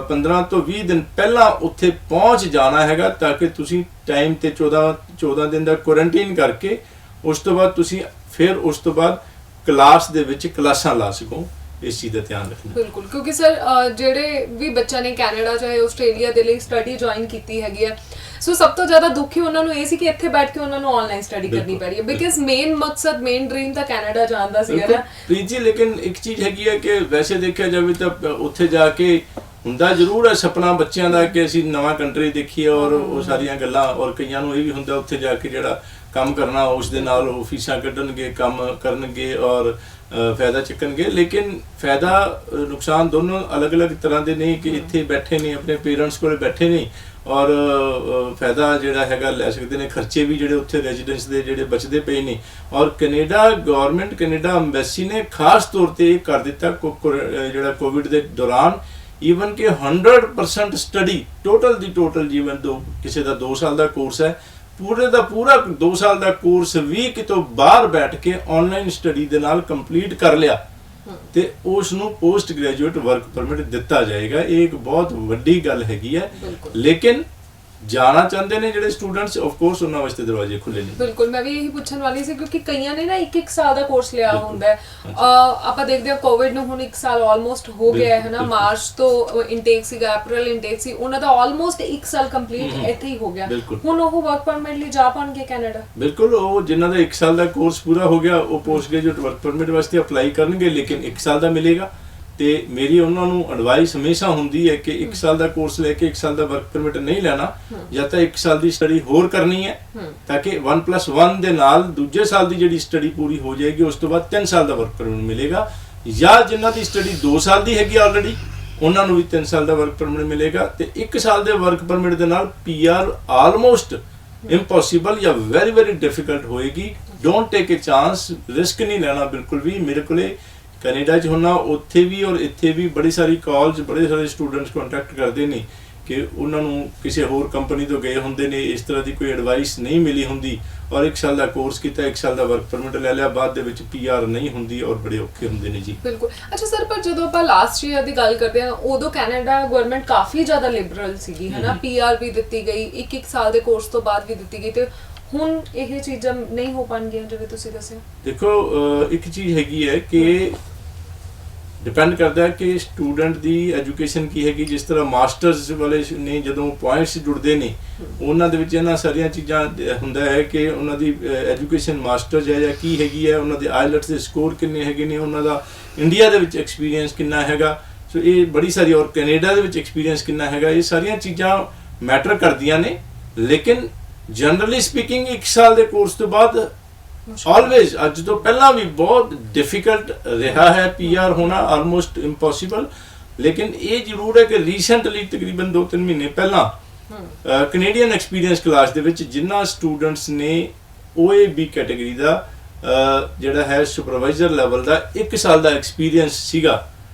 15 ਤੋਂ 20 ਦਿਨ ਪਹਿਲਾਂ ਉੱਥੇ ਪਹੁੰਚ ਜਾਣਾ ਹੈਗਾ, ਤਾਂ ਕਿ ਤੁਸੀਂ ਟਾਈਮ ਤੇ 14 ਦਿਨ ਦਾ ਕੁਆਰੰਟੀਨ ਕਰਕੇ ਉਸ ਤੋਂ ਬਾਅਦ ਤੁਸੀਂ ਫਿਰ ਉਸ ਤੋਂ ਬਾਅਦ ਕਲਾਸ ਦੇ ਵਿੱਚ ਕਲਾਸਾਂ ਲਾ ਸਕੋ। ਇਸ ਚੀਜ਼ ਦਾ ਧਿਆਨ ਰੱਖਣਾ ਬਿਲਕੁਲ, ਕਿਉਂਕਿ ਸਰ ਜਿਹੜੇ ਵੀ ਬੱਚਿਆਂ ਨੇ ਕੈਨੇਡਾ ਚਾਹੇ ਆਸਟ੍ਰੇਲੀਆ ਦੇ ਲਈ ਸਟੱਡੀ ਜੁਆਇਨ ਕੀਤੀ ਹੈਗੀ ਹੈ, ਸੋ ਸਭ ਤੋਂ ਜ਼ਿਆਦਾ ਦੁਖੀ ਉਹਨਾਂ ਨੂੰ ਇਹ ਸੀ ਕਿ ਇੱਥੇ ਬੈਠ ਕੇ ਉਹਨਾਂ ਨੂੰ ਆਨਲਾਈਨ ਸਟੱਡੀ ਕਰਨੀ ਪੈ ਰਹੀ ਹੈ, ਬਿਕਾਜ਼ ਮੇਨ ਮਕਸਦ, ਮੇਨ ਡ੍ਰੀਮ ਤਾਂ ਕੈਨੇਡਾ ਜਾਣ ਦਾ ਸੀਗਾ ਨਾ ਪ੍ਰੀਤ ਜੀ। ਲੇਕਿਨ ਇੱਕ ਚੀਜ਼ ਹੈਗੀ ਹੈ ਕਿ ਵੈਸੇ ਦੇਖਿਆ ਜਾਵੇ ਤਾਂ ਉੱਥੇ ਜਾ ਕੇ ਹੁੰਦਾ ਜ਼ਰੂਰ ਹੈ ਸੁਪਨਾ ਬੱਚਿਆਂ ਦਾ ਕਿ ਅਸੀਂ ਨਵਾਂ ਕੰਟਰੀ ਦੇਖੀਏ ਔਰ ਉਹ ਸਾਰੀਆਂ ਗੱਲਾਂ, ਔਰ ਕਈਆਂ ਨੂੰ ਇਹ ਵੀ ਹੁੰਦਾ ਉੱਥੇ ਜਾ ਕੇ ਜਿਹੜਾ ਕੰਮ ਕਰਨਾ ਉਸ ਦੇ ਨਾਲ ਉਹ ਫੀਸਾਂ ਕੱਢਣਗੇ, ਕੰਮ ਕਰਨਗੇ ਔਰ ਫਾਇਦਾ ਚੱਕਣਗੇ। ਲੇਕਿਨ ਫਾਇਦਾ ਨੁਕਸਾਨ ਦੋਨੋਂ ਅਲੱਗ-ਅਲੱਗ ਤਰ੍ਹਾਂ ਦੇ ਨੇ ਕਿ ਇੱਥੇ ਬੈਠੇ ਨੇ, ਆਪਣੇ ਪੇਰੈਂਟਸ ਕੋਲ ਬੈਠੇ ਨੇ ਔਰ ਫਾਇਦਾ ਜਿਹੜਾ ਹੈਗਾ ਲੈ ਸਕਦੇ ਨੇ, ਖਰਚੇ ਵੀ ਜਿਹੜੇ ਉੱਥੇ ਰੈਜ਼ੀਡੈਂਸ ਦੇ ਜਿਹੜੇ ਬਚਦੇ ਪਏ ਨੇ। ਔਰ ਕੈਨੇਡਾ ਗਵਰਨਮੈਂਟ, ਕੈਨੇਡਾ ਐਮਬੈਸੀ ਨੇ ਖਾਸ ਤੌਰ ਤੇ ਇਹ ਕਰ ਦਿੱਤਾ ਜਿਹੜਾ ਕੋਵਿਡ ਦੇ ਦੌਰਾਨ, ਈਵਨ ਕਿ 100% ਸਟੱਡੀ ਟੋਟਲ ਦੀ ਟੋਟਲ, ਜੀਵਨ ਦੋ ਕਿਸੇ ਦਾ 2 ਸਾਲ ਦਾ ਕੋਰਸ ਹੈ, ਪੂਰੇ ਦਾ ਪੂਰਾ 2 ਸਾਲ ਦਾ ਕੋਰਸ ਵੀ ਕਿਤੋਂ ਬਾਹਰ ਬੈਠ ਕੇ ਆਨਲਾਈਨ ਸਟੱਡੀ ਦੇ ਨਾਲ ਕੰਪਲੀਟ ਕਰ ਲਿਆ ਤੇ ਉਸ ਨੂੰ ਪੋਸਟ ਗ੍ਰੈਜੂਏਟ ਵਰਕ ਪਰਮਿਟ ਦਿੱਤਾ ਜਾਏਗਾ। ਇਹ ਇੱਕ ਬਹੁਤ ਵੱਡੀ ਗੱਲ ਹੈਗੀ ਹੈ। ਲੇਕਿਨ ਜਾਣਾ ਚਾਹੁੰਦੇ ਨੇ ਜਿਹੜੇ ਸਟੂਡੈਂਟਸ, ਆਫ ਕੋਰਸ ਉਹਨਾਂ ਵਾਸਤੇ ਦਰਵਾਜ਼ੇ ਖੁੱਲੇ ਨੇ। ਬਿਲਕੁਲ, ਮੈਂ ਵੀ ਇਹੀ ਪੁੱਛਣ ਵਾਲੀ ਸੀ ਕਿਉਂਕਿ ਕਈਆਂ ਨੇ ਨਾ 1-1 ਸਾਲ ਦਾ ਕੋਰਸ ਲਿਆ ਹੁੰਦਾ ਹੈ। ਆਪਾਂ ਦੇਖਦੇ ਹਾਂ ਕੋਵਿਡ ਨੂੰ ਹੁਣ 1 ਸਾਲ ਆਲਮੋਸਟ ਹੋ ਗਿਆ ਹੈ ਨਾ, ਮਾਰਚ ਤੋਂ ਇਨਟੇਕ ਸੀਗਾ, ਅਪ੍ਰੈਲ ਇਨਟੇਕ ਸੀ, ਉਹਨਾਂ ਦਾ ਆਲਮੋਸਟ 1 ਸਾਲ ਕੰਪਲੀਟ ਇੱਥੇ ਹੀ ਹੋ ਗਿਆ। ਹੁਣ ਉਹ ਵਰਕ ਪਰਮਿਟ ਲਈ ਜਾ ਪਾਣਗੇ ਕੈਨੇਡਾ? ਬਿਲਕੁਲ, ਉਹ ਜਿਨ੍ਹਾਂ ਦਾ 1 ਸਾਲ ਦਾ ਕੋਰਸ ਪੂਰਾ ਹੋ ਗਿਆ ਉਹ ਪੋਸਟ ਗ੍ਰੈਜੂਏਟ ਵਰਕ ਪਰਮਿਟ ਵਾਸਤੇ ਅਪਲਾਈ ਕਰਨਗੇ, ਲੇਕਿਨ 1 ਸਾਲ ਦਾ ਮਿਲੇਗਾ। ਤੇ ਮੇਰੀ ਉਹਨਾਂ ਨੂੰ ਐਡਵਾਈਸ ਹਮੇਸ਼ਾ ਹੁੰਦੀ ਹੈ ਕਿ 1 ਸਾਲ ਦਾ ਕੋਰਸ ਲੈ ਕੇ 1 ਸਾਲ ਦਾ ਵਰਕ ਪਰਮਿਟ ਨਹੀਂ ਲੈਣਾ, ਜਾਂ ਤਾਂ 1 ਸਾਲ ਦੀ ਸਟੱਡੀ ਹੋਰ ਕਰਨੀ ਹੈ ਤਾਂ ਕਿ 1+1 ਦੇ ਨਾਲ ਦੂਜੇ ਸਾਲ ਦੀ ਜਿਹੜੀ ਸਟੱਡੀ ਪੂਰੀ ਹੋ ਜਾਏਗੀ, ਉਸ ਤੋਂ ਬਾਅਦ 3 ਸਾਲ ਦਾ ਵਰਕ ਪਰਮਿਟ ਮਿਲੇਗਾ। ਜਾਂ ਜਿਨ੍ਹਾਂ ਦੀ ਸਟੱਡੀ 2 ਸਾਲ ਦੀ ਹੈਗੀ ਆਲਰੇਡੀ, ਉਹਨਾਂ ਨੂੰ ਵੀ 3 ਸਾਲ ਦਾ ਵਰਕ ਪਰਮਿਟ ਮਿਲੇਗਾ। ਤੇ 1 ਸਾਲ ਦੇ ਵਰਕ ਪਰਮਿਟ ਦੇ ਨਾਲ PR ਆਲਮੋਸਟ ਇੰਪੋਸੀਬਲ ਜਾਂ ਵੈਰੀ ਵੈਰੀ ਡਿਫਿਕਲਟ ਹੋਏਗੀ। Don't take a chance, risk ਨਹੀਂ ਲੈਣਾ ਬਿਲਕੁਲ ਵੀ। ਮੇਰੇ ਕੋਲੇ ਕੈਨੇਡਾ 'ਚ ਹੁੰਨਾ, ਉੱਥੇ ਵੀ ਔਰ ਇੱਥੇ ਵੀ ਬੜੀ ਸਾਰੀ ਕਾਲਜ, ਬੜੇ ਸਾਰੇ ਸਟੂਡੈਂਟਸ ਕੰਟੈਕਟ ਕਰਦੇ ਨੇ ਕਿ ਉਹਨਾਂ ਨੂੰ ਕਿਸੇ ਹੋਰ ਕੰਪਨੀ ਤੋਂ ਗਏ ਹੁੰਦੇ ਨੇ, ਇਸ ਤਰ੍ਹਾਂ ਦੀ ਕੋਈ ਐਡਵਾਈਸ ਨਹੀਂ ਮਿਲੀ ਹੁੰਦੀ ਔਰ 1 ਸਾਲ ਦਾ ਕੋਰਸ ਕੀਤਾ, 1 ਸਾਲ ਦਾ ਵਰਕ ਪਰਮਿਟ ਲੈ ਲਿਆ, ਬਾਅਦ ਦੇ ਵਿੱਚ PR ਨਹੀਂ ਹੁੰਦੀ ਔਰ ਬੜੇ ਔਖੇ ਹੁੰਦੇ ਨੇ ਜੀ। ਬਿਲਕੁਲ। ਅੱਛਾ ਸਰ, ਪਰ ਜਦੋਂ ਆਪਾਂ ਲਾਸਟ ਈਅਰ ਦੀ ਗੱਲ ਕਰਦੇ ਹਾਂ ਉਦੋਂ ਕੈਨੇਡਾ ਗਵਰਨਮੈਂਟ ਕਾਫੀ ਜ਼ਿਆਦਾ ਲਿਬਰਲ ਸੀਗੀ ਹੈ ਨਾ, PR ਵੀ ਦਿੱਤੀ ਗਈ, 1-1 ਸਾਲ ਦੇ ਕੋਰਸ ਤੋਂ ਬਾਅਦ ਵੀ ਦਿੱਤੀ ਗਈ, ਤੇ ਹੁਣ ਇਹ ਚੀਜ਼ਾਂ ਨਹੀਂ ਹੋ ਪਾਣਗੀਆਂ ਜਿਵੇਂ ਤੁਸੀਂ ਦੱਸਿਆ? ਦੇਖੋ, ਇੱਕ ਚੀਜ਼ ਹੈਗੀ ਹੈ ਕਿ ਡਿਪੈਂਡ ਕਰਦਾ ਹੈ ਕਿ ਸਟੂਡੈਂਟ ਦੀ ਐਜੂਕੇਸ਼ਨ ਕੀ ਹੈਗੀ। ਜਿਸ ਤਰ੍ਹਾਂ ਮਾਸਟਰਸ ਵਾਲੇ ਨੇ ਜਦੋਂ ਪੁਆਇੰਟਸ ਜੁੜਦੇ ਨੇ, ਉਹਨਾਂ ਦੇ ਵਿੱਚ ਇਹਨਾਂ ਸਾਰੀਆਂ ਚੀਜ਼ਾਂ ਹੁੰਦਾ ਹੈ ਕਿ ਉਹਨਾਂ ਦੀ ਐਜੂਕੇਸ਼ਨ ਮਾਸਟਰਸ ਹੈ ਜਾਂ ਕੀ ਹੈਗੀ ਹੈ, ਉਹਨਾਂ ਦੇ ਆਈਲੈਟਸ ਦੇ ਸਕੋਰ ਕਿੰਨੇ ਹੈਗੇ ਨੇ, ਉਹਨਾਂ ਦਾ ਇੰਡੀਆ ਦੇ ਵਿੱਚ ਐਕਸਪੀਰੀਅੰਸ ਕਿੰਨਾ ਹੈਗਾ। ਸੋ ਇਹ ਬੜੀ ਸਾਰੀ, ਔਰ ਕੈਨੇਡਾ ਦੇ ਵਿੱਚ ਐਕਸਪੀਰੀਅੰਸ ਕਿੰਨਾ ਹੈਗਾ, ਇਹ ਸਾਰੀਆਂ ਚੀਜ਼ਾਂ ਮੈਟਰ ਕਰਦੀਆਂ ਨੇ। ਲੇਕਿਨ ਜਨਰਲੀ ਸਪੀਕਿੰਗ 1 ਸਾਲ ਦੇ ਕੋਰਸ ਤੋਂ ਬਾਅਦ ਆਲਵੇਜ਼, ਅੱਜ ਤੋਂ ਪਹਿਲਾਂ ਵੀ ਬਹੁਤ ਡਿਫਿਕਲਟ ਰਿਹਾ ਹੈ PR ਹੋਣਾ, ਆਲਮੋਸਟ ਇੰਪੋਸੀਬਲ। ਲੇਕਿਨ ਇਹ ਜ਼ਰੂਰ ਹੈ ਕਿ ਰੀਸੈਂਟਲੀ ਤਕਰੀਬਨ 2-3 ਮਹੀਨੇ ਪਹਿਲਾਂ ਕੈਨੇਡੀਅਨ ਐਕਸਪੀਰੀਅੰਸ ਕਲਾਸ ਦੇ ਵਿੱਚ ਜਿਨ੍ਹਾਂ ਸਟੂਡੈਂਟਸ ਨੇ OAB ਕੈਟਾਗਰੀ ਦਾ ਜਿਹੜਾ ਹੈ ਸੁਪਰਵਾਈਜ਼ਰ ਲੈਵਲ ਦਾ 1 ਸਾਲ ਦਾ ਐਕਸਪੀਰੀਅੰਸ ਸੀਗਾ,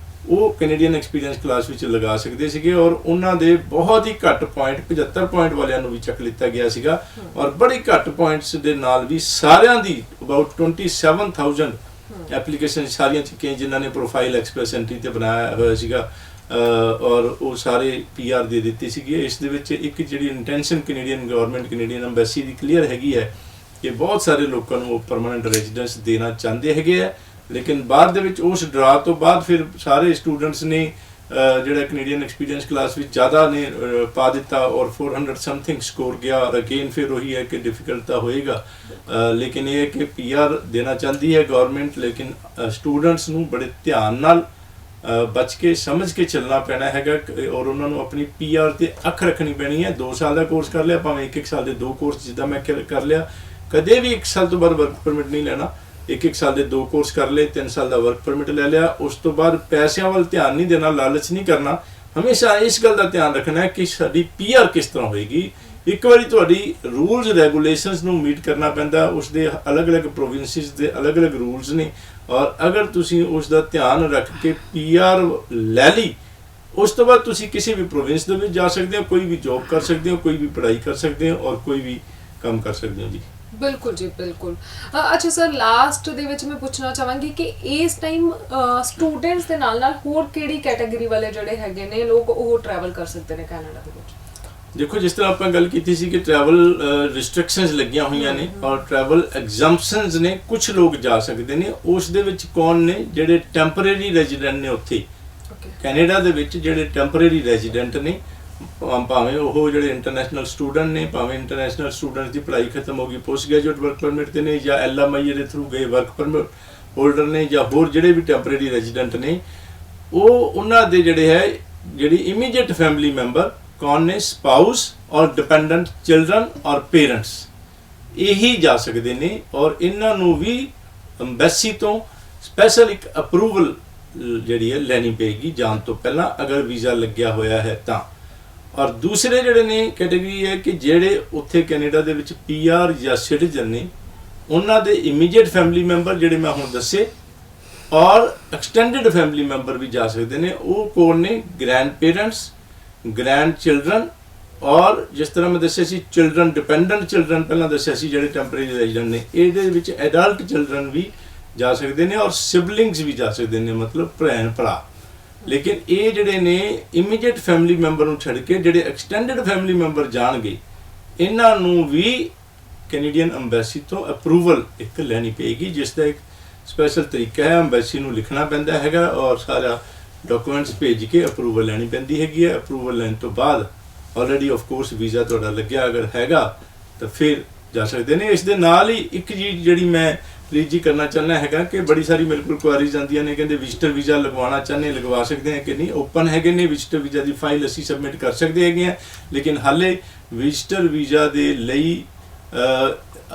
ਉਹ ਕੈਨੇਡੀਅਨ ਐਕਸਪੀਰੀਅੰਸ ਕਲਾਸ ਵਿੱਚ ਲਗਾ ਸਕਦੇ ਸੀਗੇ। ਔਰ ਉਹਨਾਂ ਦੇ ਬਹੁਤ ਹੀ ਘੱਟ ਪੁਆਇੰਟ, 75 ਪੁਆਇੰਟ ਵਾਲਿਆਂ ਨੂੰ ਵੀ ਚੱਕ ਲਿੱਤਾ ਗਿਆ ਸੀਗਾ, ਔਰ ਬੜੀ ਘੱਟ ਪੁਆਇੰਟਸ ਦੇ ਨਾਲ ਵੀ ਸਾਰਿਆਂ ਦੀ ਅਬਾਊਟ 27,000 ਐਪਲੀਕੇਸ਼ਨ ਸਾਰੀਆਂ ਚੱਕੀਆਂ ਜਿਨ੍ਹਾਂ ਨੇ ਪ੍ਰੋਫਾਈਲ ਐਕਸਪ੍ਰੈਸ ਐਂਟਰੀ ਤੇ ਬਣਾਇਆ ਹੋਇਆ ਸੀਗਾ, ਔਰ ਉਹ ਸਾਰੇ PR ਦੇ ਦਿੱਤੇ ਸੀਗੇ। ਇਸ ਦੇ ਵਿੱਚ ਇੱਕ ਜਿਹੜੀ intention Canadian government, Canadian embassy ਦੀ ਕਲੀਅਰ ਹੈਗੀ ਹੈ ਕਿ ਬਹੁਤ ਸਾਰੇ ਲੋਕਾਂ ਨੂੰ ਉਹ ਪਰਮਾਨੈਂਟ ਰੈਜ਼ੀਡੈਂਸ ਦੇਣਾ ਚਾਹੁੰਦੇ ਹੈਗੇ ਆ। ਲੇਕਿਨ ਬਾਅਦ ਦੇ ਵਿੱਚ ਉਸ ਡਰਾ ਤੋਂ ਬਾਅਦ ਫਿਰ ਸਾਰੇ ਸਟੂਡੈਂਟਸ ਨੇ ਜਿਹੜਾ ਕੈਨੇਡੀਅਨ ਐਕਸਪੀਰੀਅੰਸ ਕਲਾਸ ਵਿੱਚ ਜ਼ਿਆਦਾ ਨੇ ਪਾ ਦਿੱਤਾ ਔਰ 400 ਸਮਥਿੰਗ ਸਕੋਰ ਗਿਆ ਔਰ ਅਗੇਨ ਫਿਰ ਉਹੀ ਹੈ ਕਿ ਡਿਫਿਕਲਟ ਤਾਂ ਹੋਏਗਾ ਲੇਕਿਨ ਇਹ ਹੈ ਕਿ PR ਦੇਣਾ ਚਾਹੁੰਦੀ ਹੈ ਗਵਰਨਮੈਂਟ ਲੇਕਿਨ ਸਟੂਡੈਂਟਸ ਨੂੰ ਬੜੇ ਧਿਆਨ ਨਾਲ ਬਚ ਕੇ ਸਮਝ ਕੇ ਚੱਲਣਾ ਪੈਣਾ ਹੈਗਾ ਔਰ ਉਹਨਾਂ ਨੂੰ ਆਪਣੀ PR ਤੇ ਅੱਖ ਰੱਖਣੀ ਪੈਣੀ ਹੈ 2 ਸਾਲ ਦਾ ਕੋਰਸ ਕਰ ਲਿਆ ਭਾਵੇਂ 1 ਸਾਲ ਦੇ 2 ਕੋਰਸ ਜਿੱਦਾਂ ਮੈਂ ਕਰ ਲਿਆ ਕਦੇ ਵੀ 1 ਸਾਲ ਤੋਂ ਬਾਅਦ ਵਰਕ ਪਰਮਿਟ ਨਹੀਂ ਲੈਣਾ 1 ਸਾਲ ਦੇ 2 ਕੋਰਸ ਕਰ ਲਏ 3 ਸਾਲ ਦਾ ਵਰਕ ਪਰਮਿਟ ਲੈ ਲਿਆ ਉਸ ਤੋਂ ਬਾਅਦ ਪੈਸਿਆਂ ਵੱਲ ਧਿਆਨ ਨਹੀਂ ਦੇਣਾ ਲਾਲਚ ਨਹੀਂ ਕਰਨਾ ਹਮੇਸ਼ਾ ਇਸ ਗੱਲ ਦਾ ਧਿਆਨ ਰੱਖਣਾ ਹੈ ਕਿ ਸਾਡੀ PR ਕਿਸ ਤਰ੍ਹਾਂ ਹੋਏਗੀ ਇੱਕ ਵਾਰੀ ਤੁਹਾਡੀ ਰੂਲਸ ਰੈਗੂਲੇਸ਼ਨਸ ਨੂੰ ਮੀਟ ਕਰਨਾ ਪੈਂਦਾ ਉਸ ਦੇ ਅਲੱਗ-ਅਲੱਗ ਪ੍ਰੋਵਿੰਸਿਸ ਦੇ ਅਲੱਗ-ਅਲੱਗ ਰੂਲਸ ਨੇ ਔਰ ਅਗਰ ਤੁਸੀਂ ਉਸ ਦਾ ਧਿਆਨ ਰੱਖ ਕੇ PR ਲੈ ਲਈ ਉਸ ਤੋਂ ਬਾਅਦ ਤੁਸੀਂ ਕਿਸੇ ਵੀ ਪ੍ਰੋਵਿੰਸ ਦੇ ਵਿੱਚ ਜਾ ਸਕਦੇ ਹੋ ਕੋਈ ਵੀ ਜੌਬ ਕਰ ਸਕਦੇ ਹੋ ਕੋਈ ਵੀ ਪੜ੍ਹਾਈ ਕਰ ਸਕਦੇ ਹੋ ਔਰ ਕੋਈ ਵੀ ਕੰਮ ਕਰ ਸਕਦੇ ਹੋ ਜੀ ਬਿਲਕੁਲ ਜੀ ਬਿਲਕੁਲ ਅੱਛਾ ਸਰ ਲਾਸਟ ਦੇ ਵਿੱਚ ਮੈਂ ਪੁੱਛਣਾ ਚਾਹਾਂਗੀ ਕਿ ਇਸ ਟਾਈਮ ਸਟੂਡੈਂਟਸ ਦੇ ਨਾਲ ਹੋਰ ਕਿਹੜੀ ਕੈਟਾਗਰੀ ਵਾਲੇ ਜਿਹੜੇ ਹੈਗੇ ਨੇ ਲੋਕ ਉਹ ਟਰੈਵਲ ਕਰ ਸਕਦੇ ਨੇ ਕੈਨੇਡਾ ਦੇ ਵਿੱਚ ਦੇਖੋ ਜਿਸ ਤਰ੍ਹਾਂ ਆਪਾਂ ਗੱਲ ਕੀਤੀ ਸੀ ਕਿ ਟਰੈਵਲ ਰਿਸਟ੍ਰਿਕਸ਼ਨਸ ਲੱਗੀਆਂ ਹੋਈਆਂ ਨੇ ਔਰ ਟਰੈਵਲ ਐਗਜ਼ੈਂਪਸ਼ਨਸ ਨੇ ਕੁਝ ਲੋਕ ਜਾ ਸਕਦੇ ਨੇ ਉਸ ਦੇ ਵਿੱਚ ਕੌਣ ਨੇ ਜਿਹੜੇ ਟੈਂਪਰੇਰੀ ਰੈਜ਼ੀਡੈਂਟ ਨੇ ਉੱਥੇ ਕੈਨੇਡਾ ਦੇ ਵਿੱਚ ਜਿਹੜੇ ਟੈਂਪਰੇਰੀ ਰੈਜ਼ੀਡੈਂਟ ਨੇ ਭਾਵੇਂ ਉਹ ਜਿਹੜੇ ਇੰਟਰਨੈਸ਼ਨਲ ਸਟੂਡੈਂਟ ਨੇ ਭਾਵੇਂ ਇੰਟਰਨੈਸ਼ਨਲ ਸਟੂਡੈਂਟ ਦੀ ਪੜ੍ਹਾਈ ਖਤਮ ਹੋ ਗਈ ਪੋਸਟ ਗ੍ਰੈਜੂਏਟ ਵਰਕ ਪਰਮਿਟ ਤੇ ਨੇ ਜਾਂ LMIA ਦੇ ਥਰੂ ਗਏ ਵਰਕ ਪਰਮਿਟ ਹੋਲਡਰ ਨੇ ਜਾਂ ਹੋਰ ਜਿਹੜੇ ਵੀ ਟੈਂਪਰੇਰੀ ਰੈਜ਼ੀਡੈਂਟ ਨੇ ਉਹਨਾਂ ਦੇ ਜਿਹੜੀ ਇਮੀਡੀਏਟ ਫੈਮਿਲੀ ਮੈਂਬਰ ਕੌਣ ਨੇ ਸਪਾਊਸ ਔਰ ਡਿਪੈਂਡੈਂਟ ਚਿਲਡਰਨ ਔਰ ਪੇਰੈਂਟਸ ਇਹੀ ਜਾ ਸਕਦੇ ਨੇ ਔਰ ਇਹਨਾਂ ਨੂੰ ਵੀ ਐਮਬੈਸੀ ਤੋਂ ਸਪੈਸ਼ਲ ਇੱਕ ਅਪਰੂਵਲ ਜਿਹੜੀ ਹੈ ਲੈਣੀ ਪਏਗੀ ਜਾਣ ਤੋਂ ਪਹਿਲਾਂ ਅਗਰ ਵੀਜ਼ਾ ਲੱਗਿਆ ਹੋਇਆ ਹੈ ਤਾਂ ਔਰ ਦੂਸਰੇ ਜਿਹੜੇ ਨੇ ਕੈਟੇਗਰੀ ਹੈ ਕਿ ਜਿਹੜੇ ਉੱਥੇ ਕੈਨੇਡਾ ਦੇ ਵਿੱਚ PR ਜਾਂ ਸਿਟੀਜ਼ਨ ਨੇ ਉਹਨਾਂ ਦੇ ਇਮੀਡੀਏਟ ਫੈਮਿਲੀ ਮੈਂਬਰ ਜਿਹੜੇ ਮੈਂ ਹੁਣ ਦੱਸੇ ਔਰ ਐਕਸਟੈਂਡਡ ਫੈਮਿਲੀ ਮੈਂਬਰ ਵੀ ਜਾ ਸਕਦੇ ਨੇ ਉਹ ਕੌਣ ਨੇ ਗ੍ਰੈਂਡ ਪੇਰੈਂਟਸ ਗ੍ਰੈਂਡ ਚਿਲਡਰਨ ਔਰ ਜਿਸ ਤਰ੍ਹਾਂ ਮੈਂ ਦੱਸਿਆ ਸੀ ਚਿਲਡਰਨ ਡਿਪੈਂਡੈਂਟ ਚਿਲਡਰਨ ਪਹਿਲਾਂ ਦੱਸਿਆ ਸੀ ਜਿਹੜੇ ਟੈਂਪਰੇਰੀ ਰੈਜ਼ੀਡੈਂਟ ਨੇ ਇਹਦੇ ਵਿੱਚ ਐਡਲਟ ਚਿਲਡਰਨ ਵੀ ਜਾ ਸਕਦੇ ਨੇ ਔਰ ਸਿਬਲਿੰਗਸ ਵੀ ਜਾ ਸਕਦੇ ਨੇ ਮਤਲਬ ਭੈਣ ਭਰਾ ਲੇਕਿਨ ਇਹ ਜਿਹੜੇ ਨੇ ਇਮੀਡੀਏਟ ਫੈਮਿਲੀ ਮੈਂਬਰ ਨੂੰ ਛੱਡ ਕੇ ਜਿਹੜੇ ਐਕਸਟੈਂਡਡ ਫੈਮਿਲੀ ਮੈਂਬਰ ਜਾਣਗੇ ਇਹਨਾਂ ਨੂੰ ਵੀ ਕੈਨੇਡੀਅਨ ਐਮਬੈਸੀ ਤੋਂ ਅਪਰੂਵਲ ਇੱਕ ਲੈਣੀ ਪਏਗੀ ਜਿਸ ਦਾ ਇੱਕ ਸਪੈਸ਼ਲ ਤਰੀਕਾ ਹੈ ਐਮਬੈਸੀ ਨੂੰ ਲਿਖਣਾ ਪੈਂਦਾ ਹੈਗਾ ਔਰ ਸਾਰਾ ਡਾਕੂਮੈਂਟਸ ਭੇਜ ਕੇ ਅਪਰੂਵਲ ਲੈਣੀ ਪੈਂਦੀ ਹੈਗੀ ਹੈ ਅਪਰੂਵਲ ਲੈਣ ਤੋਂ ਬਾਅਦ ਆਲਰੇਡੀ ਆਫ ਕੋਰਸ ਵੀਜ਼ਾ ਤੁਹਾਡਾ ਲੱਗਿਆ ਅਗਰ ਹੈਗਾ ਤਾਂ ਫਿਰ ਜਾ ਸਕਦੇ ਨੇ ਇਸ ਦੇ ਨਾਲ ਹੀ ਇੱਕ ਚੀਜ਼ ਜਿਹੜੀ ਮੈਂ ਪਲੀਜ਼ ਜੀ ਕਰਨਾ ਚਾਹੁੰਦਾ ਹੈਗਾ ਕਿ ਬੜੀ ਸਾਰੀ ਮੇਰੇ ਕੋਲ ਕੁਆਰੀਜ਼ ਆਉਂਦੀਆਂ ਨੇ ਕਹਿੰਦੇ ਵਿਜ਼ਟਰ ਵੀਜ਼ਾ ਲਗਵਾਉਣਾ ਚਾਹੁੰਦੇ ਲਗਵਾ ਸਕਦੇ ਹਾਂ ਕਿ ਨਹੀਂ ਓਪਨ ਹੈਗੇ ਨੇ ਵਿਜ਼ਟਰ ਵੀਜ਼ਾ ਦੀ ਫਾਈਲ ਅਸੀਂ ਸਬਮਿਟ ਕਰ ਸਕਦੇ ਹੈਗੇ ਹਾਂ ਲੇਕਿਨ ਹਾਲੇ ਵਿਜ਼ਟਰ ਵੀਜ਼ਾ ਦੇ ਲਈ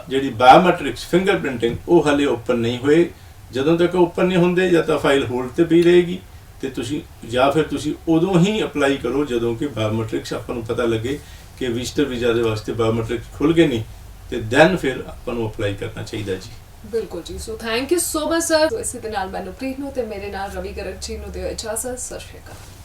ਜਿਹੜੀ ਬਾਇਓਮੈਟ੍ਰਿਕਸ ਫਿੰਗਰਪ੍ਰਿੰਟਿੰਗ ਉਹ ਹਾਲੇ ਓਪਨ ਨਹੀਂ ਹੋਏ ਜਦੋਂ ਤੱਕ ਓਪਨ ਨਹੀਂ ਹੁੰਦੇ ਜਾਂ ਤਾਂ ਫਾਈਲ ਹੋਲਡ ਤੇ ਪਈ ਰਹੇਗੀ ਤੇ ਤੁਸੀਂ ਜਾਂ ਫਿਰ ਤੁਸੀਂ ਉਦੋਂ ਹੀ ਅਪਲਾਈ ਕਰੋ ਜਦੋਂ ਕਿ ਬਾਇਓਮੈਟ੍ਰਿਕਸ ਆਪਾਂ ਨੂੰ ਪਤਾ ਲੱਗੇ ਕਿ ਵਿਜ਼ਟਰ ਵੀਜ਼ਾ ਦੇ ਵਾਸਤੇ ਬਾਇਓਮੈਟ੍ਰਿਕਸ ਖੁੱਲ ਗਏ ਨਹੀਂ ਤੇ ਦੈਨ ਫਿਰ ਆਪਾਂ ਨੂੰ ਅਪਲਾਈ ਕਰਨਾ ਚਾਹੀਦਾ ਜੀ ਬਿਲਕੁਲ ਜੀ so thank you so much sir ਇਸੇ ਦੇ ਨਾਲ ਮੈਨੂੰ ਪ੍ਰੀਤ ਨੂੰ ਤੇ ਮੇਰੇ ਨਾਲ ਰਵੀ ਗਰਗ ਜੀ ਨੂੰ ਦਿਓ ਇਜਾਜ਼ਤ ਸਤਿ ਸ਼੍ਰੀ ਅਕਾਲ